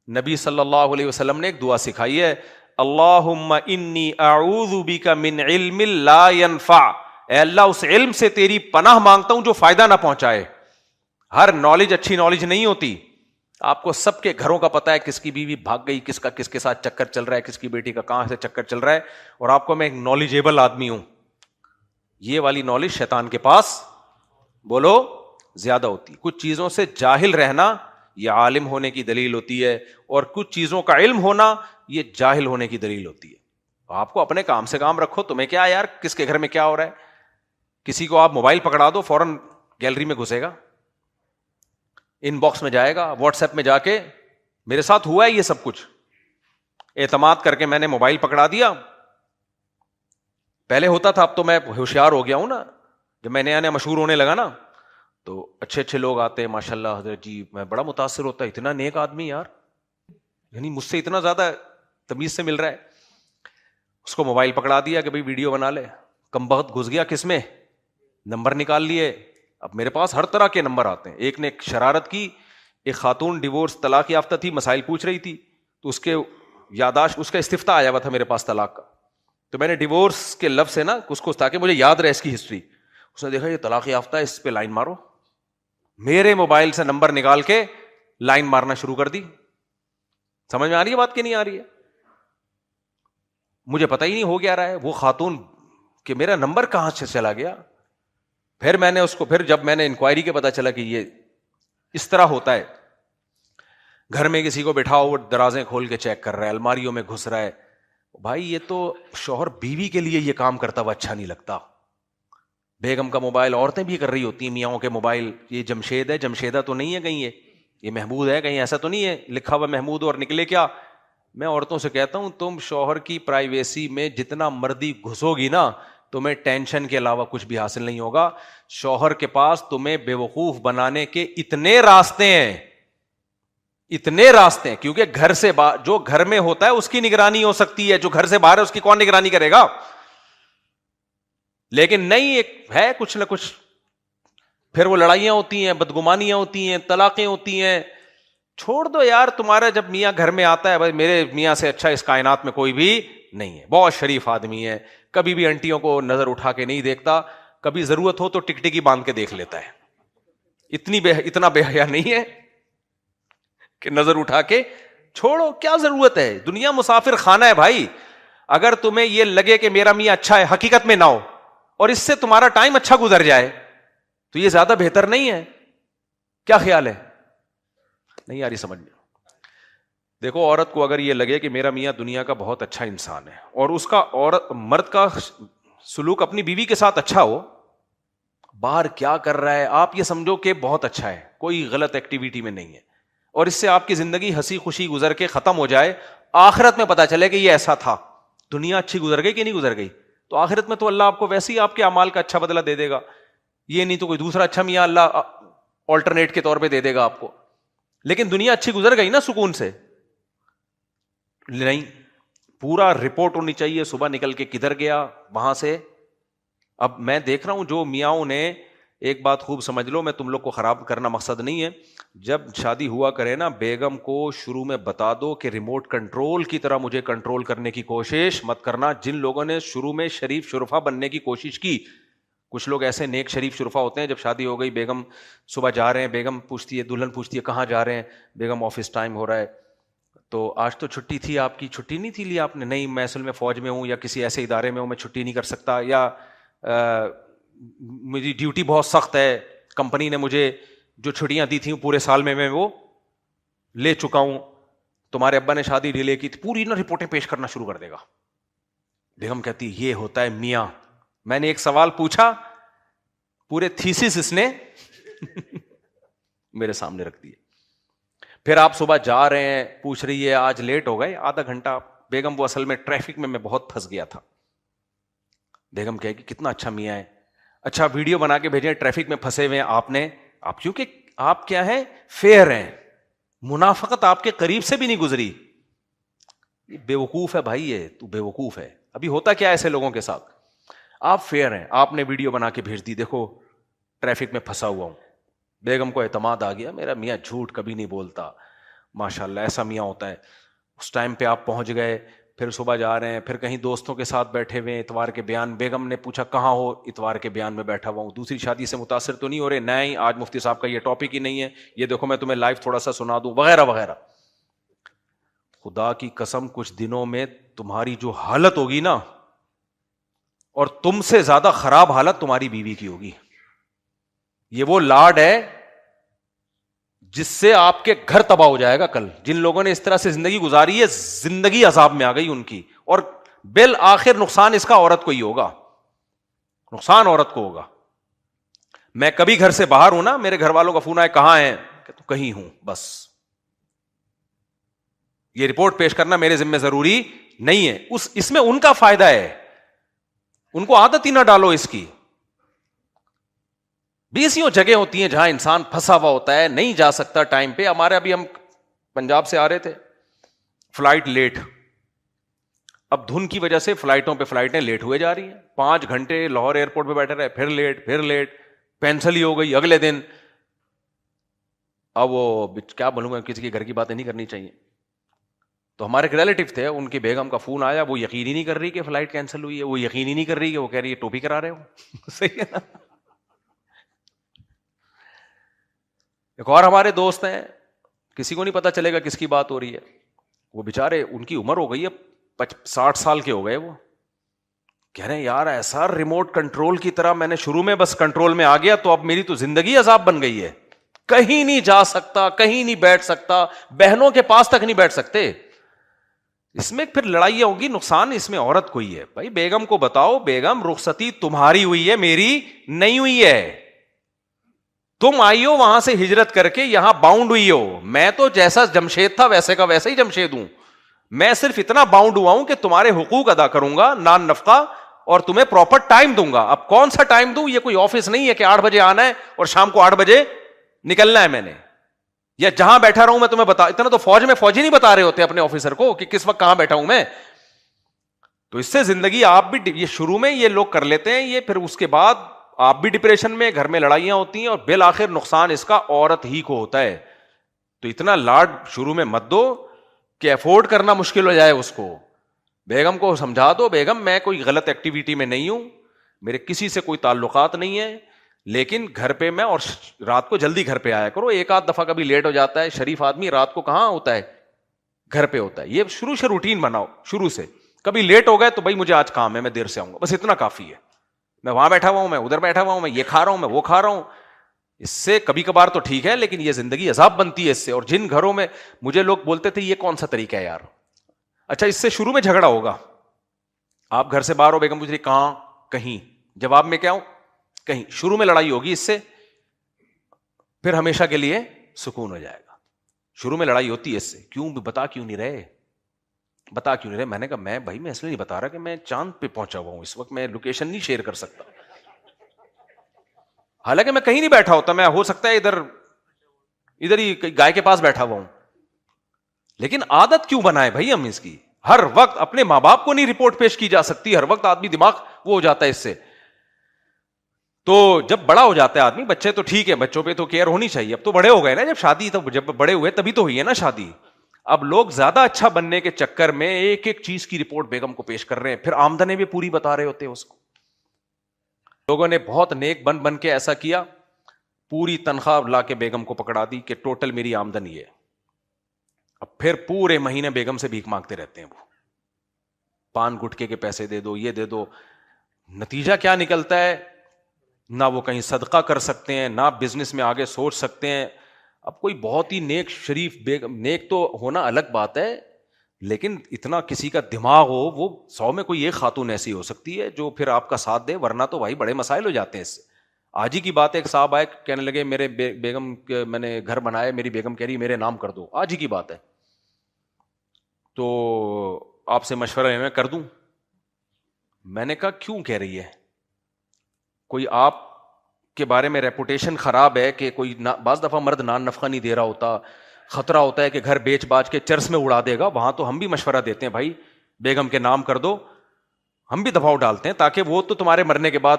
نبی صلی اللہ علیہ وسلم نے ایک دعا سکھائی ہے, اللہم انی اعوذ بک من علم لا ینفع, اے اللہ اس علم سے تیری پناہ مانگتا ہوں جو فائدہ نہ پہنچائے. ہر نالج اچھی نالج نہیں ہوتی. آپ کو سب کے گھروں کا پتا ہے, کس کی بیوی بھاگ گئی, کس کا کس کے ساتھ چکر چل رہا ہے, کس کی بیٹی کا کہاں سے چکر چل رہا ہے, اور آپ کو میں ایک نالجیبل آدمی ہوں. یہ والی نالج شیطان کے پاس بولو زیادہ ہوتی. کچھ چیزوں سے جاہل رہنا یہ عالم ہونے کی دلیل ہوتی ہے, اور کچھ چیزوں کا علم ہونا یہ جاہل ہونے کی دلیل ہوتی ہے. آپ کو اپنے کام سے کام رکھو, تمہیں کیا یار کس کے گھر میں کیا ہو رہا ہے. کسی کو آپ موبائل پکڑا دو فوراً گیلری میں گھسے گا, ان باکس میں جائے گا, واٹس ایپ میں جا کے میرے ساتھ ہوا ہے یہ سب کچھ. اعتماد کر کے میں نے موبائل پکڑا دیا, پہلے ہوتا تھا, اب تو میں ہوشیار ہو گیا ہوں نا. جب میں نیا نیا مشہور ہونے لگا نا تو اچھے اچھے لوگ آتے ہیں, ماشاء اللہ حضرت جی, میں بڑا متاثر ہوتا ہے, اتنا نیک آدمی یار, یعنی مجھ سے اتنا زیادہ تمیز سے مل رہا ہے. اس کو موبائل پکڑا دیا کہ بھائی ویڈیو بنا لے, کم بخت گھس گیا کس میں, نمبر نکال لیے. اب میرے پاس ہر طرح کے نمبر آتے ہیں. ایک نے ایک شرارت کی, ایک خاتون ڈیورس طلاق یافتہ تھی, مسائل پوچھ رہی تھی, تو اس کے یاداشت, اس کا استفتاء آیا ہوا تھا میرے پاس طلاق کا, تو میں نے ڈیورس کے لفظ سے نا اس کو, تاکہ مجھے یاد رہے اس کی ہسٹری. اس نے دیکھا یہ طلاق یافتہ ہے, اس پہ لائن مارو. میرے موبائل سے نمبر نکال کے لائن مارنا شروع کر دی. سمجھ میں آ رہی ہے بات کہ نہیں آ رہی ہے؟ مجھے پتہ ہی نہیں ہو گیا رہا ہے وہ خاتون کہ میرا نمبر کہاں سے چلا گیا. پھر میں نے اس کو, پھر جب میں نے انکوائری کے پتا چلا کہ یہ اس طرح ہوتا ہے, گھر میں کسی کو بٹھاؤ, وہ درازیں کھول کے چیک کر رہا ہے, الماریوں میں گھس رہا ہے. بھائی یہ تو شوہر بیوی کے لیے یہ کام کرتا ہوا اچھا نہیں لگتا. بیگم کا موبائل عورتیں بھی کر رہی ہوتی ہیں, میاں کے موبائل, یہ جمشید ہے, جمشیدہ تو نہیں ہے کہیں, یہ محمود ہے کہیں, ایسا تو نہیں ہے لکھا ہوا محمود اور نکلے کیا. میں عورتوں سے کہتا ہوں تم شوہر کی پرائیویسی میں جتنا مرضی گھسو گی نا, تمہیں ٹینشن کے علاوہ کچھ بھی حاصل نہیں ہوگا. شوہر کے پاس تمہیں بے وقوف بنانے کے اتنے راستے ہیں, اتنے راستے ہیں, کیونکہ گھر سے جو گھر میں ہوتا ہے اس کی نگرانی ہو سکتی ہے, جو گھر سے باہر ہے اس کی کون نگرانی کرے گا. لیکن نہیں, ایک ہے کچھ نہ کچھ, پھر وہ لڑائیاں ہوتی ہیں, بدگمانیاں ہوتی ہیں, طلاقیں ہوتی ہیں. چھوڑ دو یار, تمہارا جب میاں گھر میں آتا ہے, بھائی میرے میاں سے اچھا اس کائنات میں کوئی بھی نہیں ہے, بہت شریف آدمی ہے, کبھی بھی انٹیوں کو نظر اٹھا کے نہیں دیکھتا, کبھی ضرورت ہو تو ٹکٹکی باندھ کے دیکھ لیتا ہے. اتنا بے حیا نہیں ہے کہ نظر اٹھا کے. چھوڑو, کیا ضرورت ہے, دنیا مسافر خانہ ہے بھائی. اگر تمہیں یہ لگے کہ میرا میاں اچھا ہے, حقیقت میں نہ ہو, اور اس سے تمہارا ٹائم اچھا گزر جائے, تو یہ زیادہ بہتر نہیں ہے. کیا خیال ہے؟ نہیں آ رہی سمجھ میں؟ دیکھو, عورت کو اگر یہ لگے کہ میرا میاں دنیا کا بہت اچھا انسان ہے, اور اس کا مرد کا سلوک اپنی بیوی کے ساتھ اچھا ہو, باہر کیا کر رہا ہے آپ یہ سمجھو کہ بہت اچھا ہے, کوئی غلط ایکٹیویٹی میں نہیں ہے, اور اس سے آپ کی زندگی ہنسی خوشی گزر کے ختم ہو جائے, آخرت میں پتا چلے کہ یہ ایسا تھا. دنیا اچھی گزر گئی کہ نہیں گزر گئی, تو آخرت میں تو اللہ آپ کو ویسے ہی آپ کے اعمال کا اچھا بدلہ دے دے گا. یہ نہیں تو کوئی دوسرا اچھا میاں اللہ آلٹرنیٹ کے طور پہ دے دے گا آپ کو. لیکن دنیا اچھی گزر گئی نا سکون سے, نہیں, پورا رپورٹ ہونی چاہیے, صبح نکل کے کدھر گیا, وہاں سے. اب میں دیکھ رہا ہوں جو میاں نے, ایک بات خوب سمجھ لو, میں تم لوگ کو خراب کرنا مقصد نہیں ہے, جب شادی ہوا کرے نا, بیگم کو شروع میں بتا دو کہ ریموٹ کنٹرول کی طرح مجھے کنٹرول کرنے کی کوشش مت کرنا. جن لوگوں نے شروع میں شریف شرفا بننے کی کوشش کی, کچھ لوگ ایسے نیک شریف شرفا ہوتے ہیں, جب شادی ہو گئی, بیگم صبح جا رہے ہیں, بیگم پوچھتی ہے, دلہن پوچھتی ہے کہاں جا رہے ہیں, بیگم آفس ٹائم ہو رہا ہے, تو آج تو چھٹی تھی آپ کی, چھٹی نہیں تھی لی آپ نے, نہیں میں اصل میں فوج میں ہوں یا کسی ایسے ادارے میں ہوں, میں چھٹی نہیں کر سکتا, یا میری ڈیوٹی بہت سخت ہے, کمپنی نے مجھے جو چھٹیاں دی تھیں پورے سال میں وہ لے چکا ہوں, تمہارے ابا نے شادی ڈیلے کی تھی, پوری نا رپورٹیں پیش کرنا شروع کر دے گا. بیگم کہتی یہ ہوتا ہے میاں. میں نے ایک سوال پوچھا, پورے تھیسس اس نے میرے سامنے رکھ دیے. پھر آپ صبح جا رہے ہیں, پوچھ رہی ہے آج لیٹ ہو گئے آدھا گھنٹہ. بیگم وہ اصل میں ٹریفک میں بہت پھنس گیا تھا. بیگم کہے کہ کتنا اچھا میاں ہے, اچھا ویڈیو بنا کے بھیجیں, ٹریفک میں پھنسے ہوئے آپ نے, آپ کیونکہ آپ کیا ہیں, فیئر ہیں, منافقت آپ کے قریب سے بھی نہیں گزری. بے وقوف ہے بھائی, یہ تو بے وقوف ہے. ابھی ہوتا کیا ایسے لوگوں کے ساتھ, آپ فیئر ہیں, آپ نے ویڈیو بنا کے بھیج دی, دیکھو ٹریفک میں پھنسا ہوا ہوں. بیگم کو اعتماد آ گیا, میرا میاں جھوٹ کبھی نہیں بولتا, ماشاءاللہ ایسا میاں ہوتا ہے. اس ٹائم پہ آپ پہنچ گئے, پھر صبح جا رہے ہیں, پھر کہیں دوستوں کے ساتھ بیٹھے ہوئے, اتوار کے بیان, بیگم نے پوچھا کہاں ہو, اتوار کے بیان میں بیٹھا ہوا ہوں. دوسری شادی سے متاثر تو نہیں ہو رہے؟ نہیں, آج مفتی صاحب کا یہ ٹاپک ہی نہیں ہے, یہ دیکھو میں تمہیں لائیو تھوڑا سا سنا دوں, وغیرہ وغیرہ. خدا کی قسم کچھ دنوں میں تمہاری جو حالت ہوگی نا, اور تم سے زیادہ خراب حالت تمہاری بیوی کی ہوگی. یہ وہ لاڈ ہے جس سے آپ کے گھر تباہ ہو جائے گا کل. جن لوگوں نے اس طرح سے زندگی گزاری ہے, زندگی عذاب میں آ گئی ان کی, اور بالآخر نقصان اس کا عورت کو ہی ہوگا, نقصان عورت کو ہوگا. میں کبھی گھر سے باہر ہوں نا, میرے گھر والوں کا فون آئے کہاں ہیں, کہ تو کہیں ہوں, بس یہ رپورٹ پیش کرنا میرے ذمہ ضروری نہیں ہے. اس میں ان کا فائدہ ہے, ان کو عادت ہی نہ ڈالو اس کی. 20 جگہ ہوتی ہیں جہاں انسان پھنسا ہوا ہوتا ہے, نہیں جا سکتا ٹائم پہ. ہمارے ابھی ہم پنجاب سے آ رہے تھے, فلائٹ لیٹ, اب دھن کی وجہ سے فلائٹوں پہ فلائٹیں لیٹ ہوئے جا رہی ہیں. 5 گھنٹے لاہور ایئرپورٹ پہ بیٹھے رہے, پھر لیٹ, پینسل ہی ہو گئی اگلے دن. اب وہ کیا بولوں گا, کسی کے گھر کی باتیں نہیں کرنی چاہیے. تو ہمارے ایک ریلیٹو تھے, ان کی بیگم کا فون آیا, وہ یقین ہی نہیں کر رہی کہ فلائٹ کینسل ہوئی ہے, وہ یقین ہی نہیں کر رہی کہ, وہ کہہ رہی ہے ٹوپی کرا رہے ہو. صحیح ہے نا. ایک اور ہمارے دوست ہیں, کسی کو نہیں پتا چلے گا کس کی بات ہو رہی ہے. وہ بےچارے, ان کی عمر ہو گئی ہے 60 سال کے ہو گئے. وہ کہہ رہے ہیں یار ایسا ریموٹ کنٹرول کی طرح میں نے شروع میں بس کنٹرول میں آ گیا, تو اب میری تو زندگی عذاب بن گئی ہے. کہیں نہیں جا سکتا, کہیں نہیں بیٹھ سکتا, بہنوں کے پاس تک نہیں بیٹھ سکتے. اس میں پھر لڑائیاں ہوگی, نقصان اس میں عورت کو ہی ہے. بھائی بیگم کو بتاؤ, بیگم رخصتی تمہاری ہوئی ہے, میری نہیں ہوئی ہے. تم آئی ہو وہاں سے ہجرت کر کے, یہاں باؤنڈ ہوئی ہو. میں تو جیسا جمشید تھا ویسے کا ویسا ہی جمشید ہوں. میں صرف اتنا باؤنڈ ہوا ہوں کہ تمہارے حقوق ادا کروں گا, نان نفقہ, اور تمہیں پراپر ٹائم دوں گا. اب کون سا ٹائم دوں, یہ کوئی آفس نہیں ہے کہ 8 بجے آنا ہے اور شام کو 8 بجے نکلنا ہے میں نے, یا جہاں بیٹھا رہا ہوں میں تمہیں بتا. اتنا تو فوج میں فوجی نہیں بتا رہے ہوتے اپنے آفیسر کو کہ کس وقت کہاں بیٹھا ہوں میں. تو اس سے زندگی آپ بھی, یہ شروع میں یہ لوگ کر لیتے ہیں یہ, پھر اس کے بعد آپ بھی ڈپریشن میں, گھر میں لڑائیاں ہوتی ہیں, اور بالآخر نقصان اس کا عورت ہی کو ہوتا ہے. تو اتنا لاڈ شروع میں مت دو کہ افورڈ کرنا مشکل ہو جائے اس کو. بیگم کو سمجھا دو, بیگم میں کوئی غلط ایکٹیویٹی میں نہیں ہوں, میرے کسی سے کوئی تعلقات نہیں ہے, لیکن گھر پہ میں, اور رات کو جلدی گھر پہ آیا کرو. ایک آدھ دفعہ کبھی لیٹ ہو جاتا ہے, شریف آدمی رات کو کہاں ہوتا ہے, گھر پہ ہوتا ہے. یہ شروع سے روٹین بناؤ, شروع سے. کبھی لیٹ ہو گئے تو بھائی مجھے آج کام ہے, میں دیر سے آؤں گا, بس اتنا کافی ہے. میں وہاں بیٹھا ہوا ہوں, میں ادھر بیٹھا ہوا ہوں, میں یہ کھا رہا ہوں, میں وہ کھا رہا ہوں. اس سے کبھی کبھار تو ٹھیک ہے, لیکن یہ زندگی عذاب بنتی ہے اس سے. اور جن گھروں میں, مجھے لوگ بولتے تھے یہ کون سا طریقہ ہے یار, اچھا اس سے شروع میں جھگڑا ہوگا, آپ گھر سے باہر ہو, بیگم پوچھ رہی کہاں, کہیں, جواب میں کیا ہوں, کہیں. شروع میں لڑائی ہوگی اس سے, پھر ہمیشہ کے لیے سکون ہو جائے گا. شروع میں لڑائی ہوتی ہے اس سے, کیوں بتا کیوں نہیں رہے, بتا کیوں نہیں رہے. میں نے کہا میں بھائی میں اس لیے نہیں بتا رہا کہ میں چاند پہ پہنچا ہوا ہوں اس وقت, میں لوکیشن نہیں شیئر کر سکتا. حالانکہ میں کہیں نہیں بیٹھا ہوتا, میں ہو سکتا ہے ادھر ہی گائے کے پاس بیٹھا ہوا ہوں. لیکن عادت کیوں بنائے بھائی ہم اس کی, ہر وقت اپنے ماں باپ کو نہیں رپورٹ پیش کی جا سکتی, ہر وقت آدمی دماغ وہ ہو جاتا ہے اس سے. تو جب بڑا ہو جاتا ہے آدمی, بچے تو ٹھیک ہے, بچوں پہ تو کیئر ہونی چاہیے, اب تو بڑے ہو گئے نا, جب شادی تو جب بڑے ہوئے تبھی تو ہوئی ہے نا شادی. اب لوگ زیادہ اچھا بننے کے چکر میں ایک ایک چیز کی رپورٹ بیگم کو پیش کر رہے ہیں, پھر آمدنی بھی پوری بتا رہے ہوتے ہیں اس کو. لوگوں نے بہت نیک بن کے ایسا کیا, پوری تنخواہ لا کے بیگم کو پکڑا دی کہ ٹوٹل میری آمدنی ہے. اب پھر پورے مہینے بیگم سے بھیک مانگتے رہتے ہیں, وہ پان گٹکے کے پیسے دے دو, یہ دے دو. نتیجہ کیا نکلتا ہے, نہ وہ کہیں صدقہ کر سکتے ہیں, نہ بزنس میں آگے سوچ سکتے ہیں. اب کوئی بہت ہی نیک شریف بیگم, نیک تو ہونا الگ بات ہے, لیکن اتنا کسی کا دماغ ہو, وہ 100 میں کوئی ایک خاتون ایسی ہو سکتی ہے جو پھر آپ کا ساتھ دے, ورنہ تو بھائی بڑے مسائل ہو جاتے ہیں اس سے. آج ہی کی بات ہے, ایک صاحب آئے کہنے لگے میرے بیگم, میں نے گھر بنایا, میری بیگم کہہ رہی میرے نام کر دو. آج ہی کی بات ہے. تو آپ سے مشورہ لینا, کر دوں. میں نے کہا کیوں کہہ رہی ہے, کوئی آپ کے بارے میں ریپوٹیشن خراب ہے کہ کوئی بعض دفعہ مرد نان نفقہ نہیں دے رہا ہوتا, خطرہ ہوتا ہے کہ گھر بیچ باچ کے چرس میں اڑا دے گا. وہاں تو ہم بھی مشورہ دیتے ہیں بھائی بیگم کے نام کر دو, ہم بھی دباؤ ڈالتے ہیں, تاکہ وہ تو تمہارے مرنے کے بعد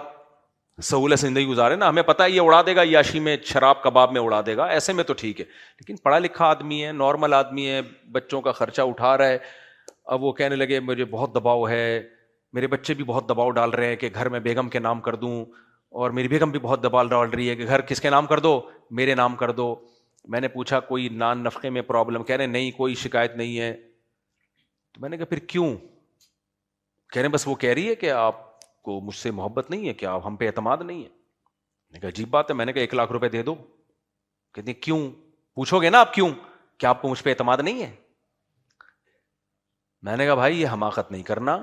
سہولت زندگی گزارے نا, ہمیں پتا ہے یہ اڑا دے گا عیاشی میں, شراب کباب میں اڑا دے گا, ایسے میں تو ٹھیک ہے. لیکن پڑھا لکھا آدمی ہے, نارمل آدمی ہے, بچوں کا خرچہ اٹھا رہا ہے. اب وہ کہنے لگے مجھے بہت دباؤ ہے, میرے بچے بھی بہت دباؤ ڈال رہے ہیں کہ گھر میں بیگم کے نام کر دوں, اور میری بیگم بھی بہت دباؤ ڈال رہی ہے کہ گھر کس کے نام کر دو, میرے نام کر دو. میں نے پوچھا کوئی نان نفقے میں پرابلم؟ کہہ رہے نہیں کوئی شکایت نہیں ہے. تو میں نے کہا پھر کیوں؟ کہہ رہے بس وہ کہہ رہی ہے کہ آپ کو مجھ سے محبت نہیں ہے, کیا ہم پہ اعتماد نہیں ہے. میں نے کہا عجیب بات ہے. میں نے کہا 1 لاکھ روپے دے دو. کہتے ہیں کیوں؟ پوچھو گے نا آپ کیوں, کیا آپ کو مجھ پہ اعتماد نہیں ہے؟ میں نے کہا بھائی یہ حماقت نہیں کرنا,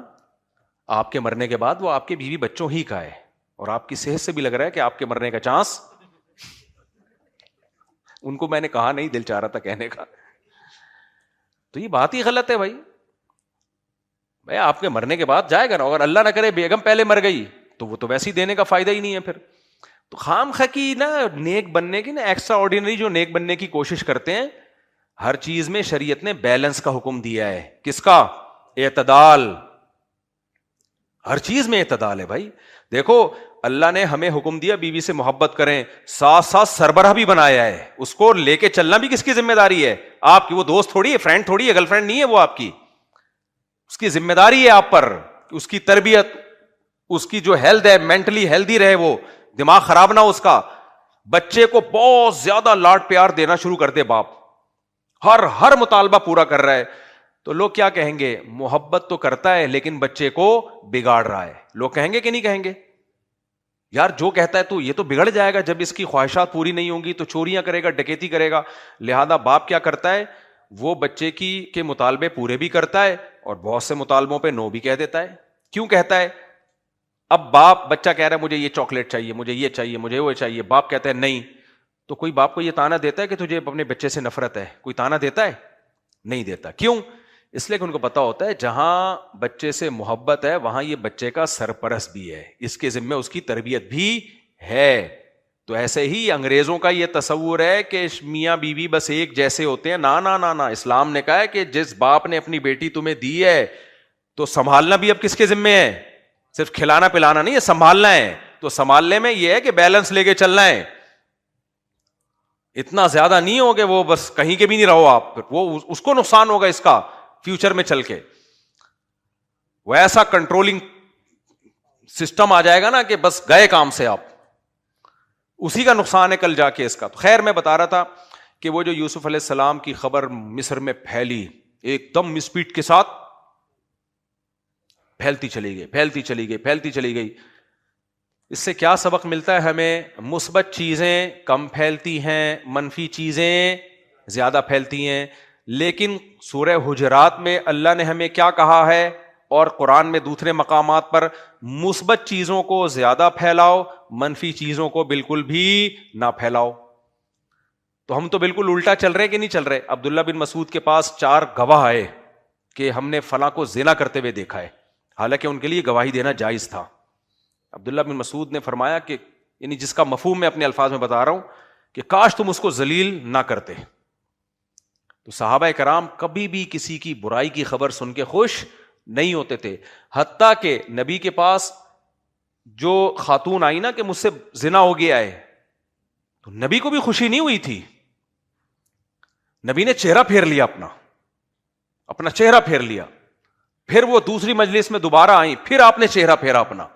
آپ کے مرنے کے بعد وہ آپ کے بیوی بچوں ہی کا ہے, اور آپ کی صحت سے بھی لگ رہا ہے کہ آپ کے مرنے کا چانس. ان کو میں نے کہا نہیں, دل چاہ رہا تھا کہنے کا. تو یہ بات ہی غلط ہے بھائی آپ کے مرنے کے بعد جائے گا نا, اگر اللہ نہ کرے بیگم پہلے مر گئی تو وہ تو ویسے ہی دینے کا فائدہ ہی نہیں ہے پھر. تو خام خواہ کی نا نیک بننے کی نا, ایکسٹرا آرڈینری جو نیک بننے کی کوشش کرتے ہیں, ہر چیز میں شریعت نے بیلنس کا حکم دیا ہے. کس کا؟ اعتدال. ہر چیز میں اعتدال ہے بھائی. دیکھو اللہ نے ہمیں حکم دیا بیوی سے محبت کریں, ساتھ ساتھ سربراہ بھی بنایا ہے. اس کو لے کے چلنا بھی کس کی ذمہ داری ہے؟ آپ کی. وہ دوست تھوڑی ہے, فرینڈ تھوڑی ہے, گرل فرینڈ نہیں ہے وہ آپ کی. اس کی ذمہ داری ہے آپ پر, اس کی تربیت, اس کی جو ہیلتھ ہے مینٹلی ہیلدی رہے, وہ دماغ خراب نہ ہو اس کا. بچے کو بہت زیادہ لاڈ پیار دینا شروع کر دے باپ, ہر مطالبہ پورا کر رہا ہے, تو لوگ کیا کہیں گے؟ محبت تو کرتا ہے لیکن بچے کو بگاڑ رہا ہے. لوگ کہیں گے کہ نہیں کہیں گے؟ یار جو کہتا ہے تو یہ تو بگڑ جائے گا, جب اس کی خواہشات پوری نہیں ہوں گی تو چوریاں کرے گا, ڈکیتی کرے گا. لہذا باپ کیا کرتا ہے؟ وہ بچے کے مطالبے پورے بھی کرتا ہے اور بہت سے مطالبوں پہ نو بھی کہہ دیتا ہے. کیوں کہتا ہے؟ اب بچہ کہہ رہا ہے مجھے یہ چاکلیٹ چاہیے, مجھے یہ چاہیے, مجھے وہ چاہیے, باپ کہتا ہے نہیں. تو کوئی باپ کو یہ تانا دیتا ہے کہ تجھے اپنے بچے سے نفرت ہے؟ کوئی تانا دیتا ہے؟ نہیں دیتا. کیوں؟ اس لیے کہ ان کو پتا ہوتا ہے جہاں بچے سے محبت ہے وہاں یہ بچے کا سرپرست بھی ہے, اس کے ذمہ اس کی تربیت بھی ہے. تو ایسے ہی انگریزوں کا یہ تصور ہے کہ میاں بیوی بس ایک جیسے ہوتے ہیں. نا, اسلام نے کہا ہے کہ جس باپ نے اپنی بیٹی تمہیں دی ہے تو سنبھالنا بھی اب کس کے ذمہ ہے؟ صرف کھلانا پلانا نہیں ہے, سنبھالنا ہے. تو سنبھالنے میں یہ ہے کہ بیلنس لے کے چلنا ہے. اتنا زیادہ نہیں ہو کہ وہ بس کہیں کے بھی نہیں رہو آپ, وہ اس کو نقصان ہوگا اس کا فیوچر میں چل کے. وہ ایسا کنٹرولنگ سسٹم آ جائے گا نا کہ بس گئے کام سے آپ, اسی کا نقصان ہے کل جا کے اس کا. تو خیر میں بتا رہا تھا کہ وہ جو یوسف علیہ السلام کی خبر مصر میں پھیلی, ایک دم اسپیڈ کے ساتھ پھیلتی چلی گئی. اس سے کیا سبق ملتا ہے ہمیں؟ مثبت چیزیں کم پھیلتی ہیں, منفی چیزیں زیادہ پھیلتی ہیں. لیکن سورہ حجرات میں اللہ نے ہمیں کیا کہا ہے, اور قرآن میں دوسرے مقامات پر, مثبت چیزوں کو زیادہ پھیلاؤ, منفی چیزوں کو بالکل بھی نہ پھیلاؤ. تو ہم تو بالکل الٹا چل رہے کہ نہیں چل رہے. عبداللہ بن مسعود کے پاس 4 گواہ آئے کہ ہم نے فلاں کو زنا کرتے ہوئے دیکھا ہے, حالانکہ ان کے لیے گواہی دینا جائز تھا. عبداللہ بن مسعود نے فرمایا کہ یعنی جس کا مفہوم میں اپنے الفاظ میں بتا رہا ہوں کہ کاش تم اس کو ذلیل نہ کرتے. تو صحابہ کرام کبھی بھی کسی کی برائی کی خبر سن کے خوش نہیں ہوتے تھے. حتیٰ کہ نبی کے پاس جو خاتون آئی نا کہ مجھ سے زنا ہو گیا ہے, تو نبی کو بھی خوشی نہیں ہوئی تھی. نبی نے چہرہ پھیر لیا, اپنا چہرہ پھیر لیا. پھر وہ دوسری مجلس میں دوبارہ آئیں, پھر آپ نے چہرہ پھیرا اپنا.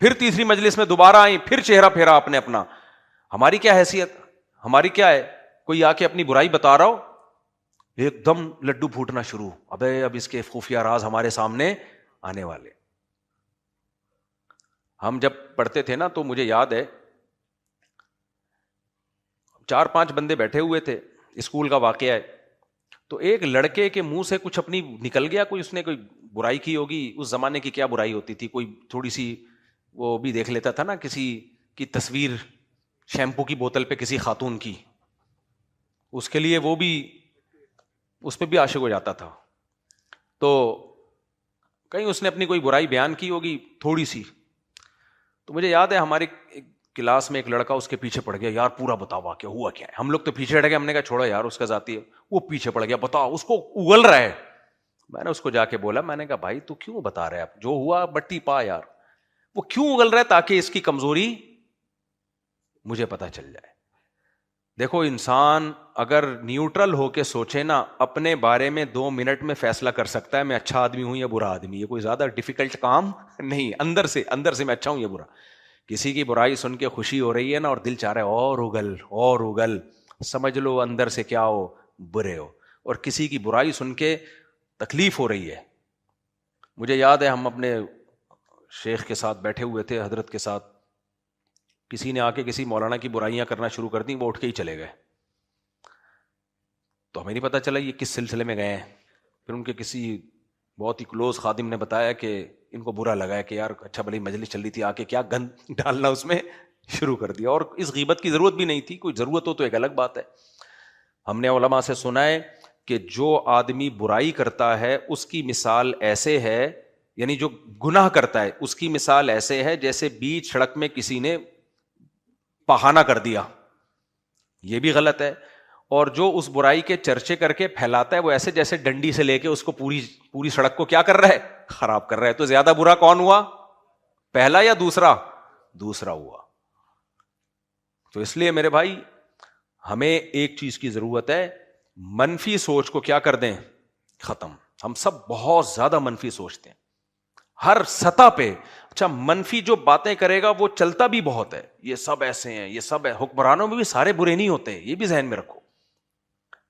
پھر تیسری مجلس میں دوبارہ آئیں, پھر چہرہ پھیرا آپ نے اپنا. ہماری کیا حیثیت, ہماری کیا ہے؟ کوئی آ کے اپنی برائی بتا رہا ہو, ایک دم لڈو پھوٹنا شروع, ابے اب اس کے خفیہ راز ہمارے سامنے آنے والے. ہم جب پڑھتے تھے نا تو مجھے یاد ہے 4-5 بندے بیٹھے ہوئے تھے, اسکول کا واقعہ ہے. تو ایک لڑکے کے منہ سے کچھ اپنی نکل گیا, اس نے کوئی برائی کی ہوگی. اس زمانے کی کیا برائی ہوتی تھی, کوئی تھوڑی سی وہ بھی دیکھ لیتا تھا نا, کسی کی تصویر شیمپو کی بوتل پہ کسی خاتون کی, اس کے لیے وہ بھی اس پہ بھی عاشق ہو جاتا تھا. تو کہیں اس نے اپنی کوئی برائی بیان کی ہوگی تھوڑی سی. تو مجھے یاد ہے ہماری کلاس میں ایک لڑکا اس کے پیچھے پڑ گیا, یار پورا بتاؤ واقعہ ہوا کیا ہے. ہم لوگ تو پیچھے ہٹ گئے, ہم نے کہا چھوڑو یار اس کا ذاتی ہے. وہ پیچھے پڑ گیا, بتاؤ, اس کو اگل رہا ہے. میں نے اس کو جا کے بولا, میں نے کہا بھائی تو کیوں بتا رہے آپ, جو ہوا بٹی پا یار. وہ کیوں اگل رہا ہے؟ تاکہ اس کی کمزوری مجھے پتا چل جائے. دیکھو انسان اگر نیوٹرل ہو کے سوچے نا, اپنے بارے میں 2 منٹ میں فیصلہ کر سکتا ہے میں اچھا آدمی ہوں یا برا آدمی. یہ کوئی زیادہ ڈیفیکلٹ کام نہیں. اندر سے میں اچھا ہوں یا برا. کسی کی برائی سن کے خوشی ہو رہی ہے نا, اور دل چاہ رہا ہے اور اگل, سمجھ لو اندر سے کیا ہو, برے ہو. اور کسی کی برائی سن کے تکلیف ہو رہی ہے. مجھے یاد ہے ہم اپنے شیخ کے ساتھ بیٹھے ہوئے تھے, حضرت کے ساتھ, کسی نے آ کے کسی مولانا کی برائیاں کرنا شروع کر دیں, وہ اٹھ کے ہی چلے گئے. تو ہمیں نہیں پتا چلا یہ کس سلسلے میں گئے ہیں. پھر ان کے کسی بہت ہی کلوز خادم نے بتایا کہ ان کو برا لگا ہے کہ یار اچھا بھلی مجلس چل رہی تھی, آ کے کیا گند ڈالنا اس میں شروع کر دیا. اور اس غیبت کی ضرورت بھی نہیں تھی, کوئی ضرورت ہو تو ایک الگ بات ہے. ہم نے علماء سے سنا ہے کہ جو آدمی برائی کرتا ہے اس کی مثال ایسے ہے, یعنی جو گناہ کرتا ہے اس کی مثال ایسے ہے جیسے بیچ سڑک میں کسی نے پہانا کر دیا, یہ بھی غلط ہے. اور جو اس برائی کے چرچے کر کے پھیلاتا ہے وہ ایسے جیسے ڈنڈی سے لے کے اس کو پوری سڑک کو کیا کر رہا ہے, خراب کر رہا ہے. تو زیادہ برا کون ہوا, پہلا یا دوسرا؟ دوسرا ہوا. تو اس لیے میرے بھائی ہمیں ایک چیز کی ضرورت ہے, منفی سوچ کو کیا کر دیں, ختم. ہم سب بہت زیادہ منفی سوچتے ہیں ہر سطح پہ. اچھا منفی جو باتیں کرے گا وہ چلتا بھی بہت ہے, یہ سب ایسے ہیں, یہ سب ہے. حکمرانوں میں بھی سارے برے نہیں ہوتے, یہ بھی ذہن میں رکھو.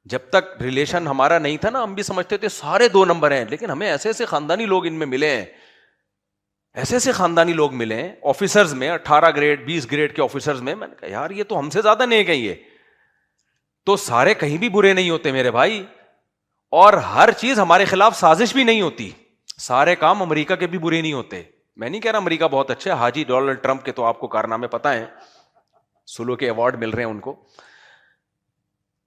جب تک ریلیشن ہمارا نہیں تھا نا, ہم بھی سمجھتے تھے سارے 2 نمبر ہیں, لیکن ہمیں ایسے ایسے خاندانی لوگ ان میں ملے ہیں, ایسے ایسے خاندانی لوگ ملے ہیں آفیسرز میں, 18 گریڈ 20 گریڈ کے آفیسرز میں. میں نے کہا یار یہ تو ہم سے زیادہ نیک ہیں. یہ تو سارے کہیں بھی برے نہیں ہوتے میرے بھائی, اور ہر چیز ہمارے خلاف سازش بھی نہیں ہوتی. سارے کام امریکہ کے بھی برے نہیں ہوتے. میں نہیں کہہ رہا امریکہ بہت اچھا ہے, حاجی ڈونلڈ ٹرمپ کے تو آپ کو کارنامے پتہ ہیں, سلو کے ایوارڈ مل رہے ہیں ان کو.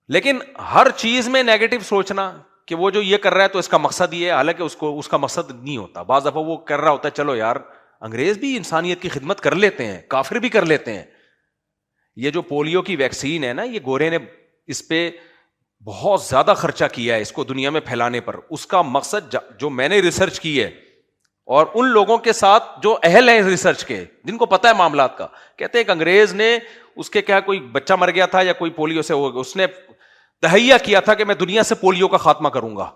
لیکن ہر چیز میں نیگیٹو سوچنا کہ وہ جو یہ کر رہا ہے تو اس کا مقصد یہ ہے, حالانکہ اس کا مقصد نہیں ہوتا. بعض دفعہ وہ کر رہا ہوتا ہے, چلو یار انگریز بھی انسانیت کی خدمت کر لیتے ہیں, کافر بھی کر لیتے ہیں. یہ جو پولیو کی ویکسین ہے نا, یہ گورے نے اس پہ بہت زیادہ خرچہ کیا ہے اس کو دنیا میں پھیلانے پر. اس کا مقصد جو میں نے ریسرچ کی ہے, اور ان لوگوں کے ساتھ جو اہل ہیں ریسرچ کے, جن کو پتہ ہے معاملات کا, کہتے ہیں کہ انگریز نے اس کے کیا کوئی بچہ مر گیا تھا یا کوئی پولیو سے ہو گیا, اس نے تہیہ کیا تھا کہ میں دنیا سے پولیو کا خاتمہ کروں گا.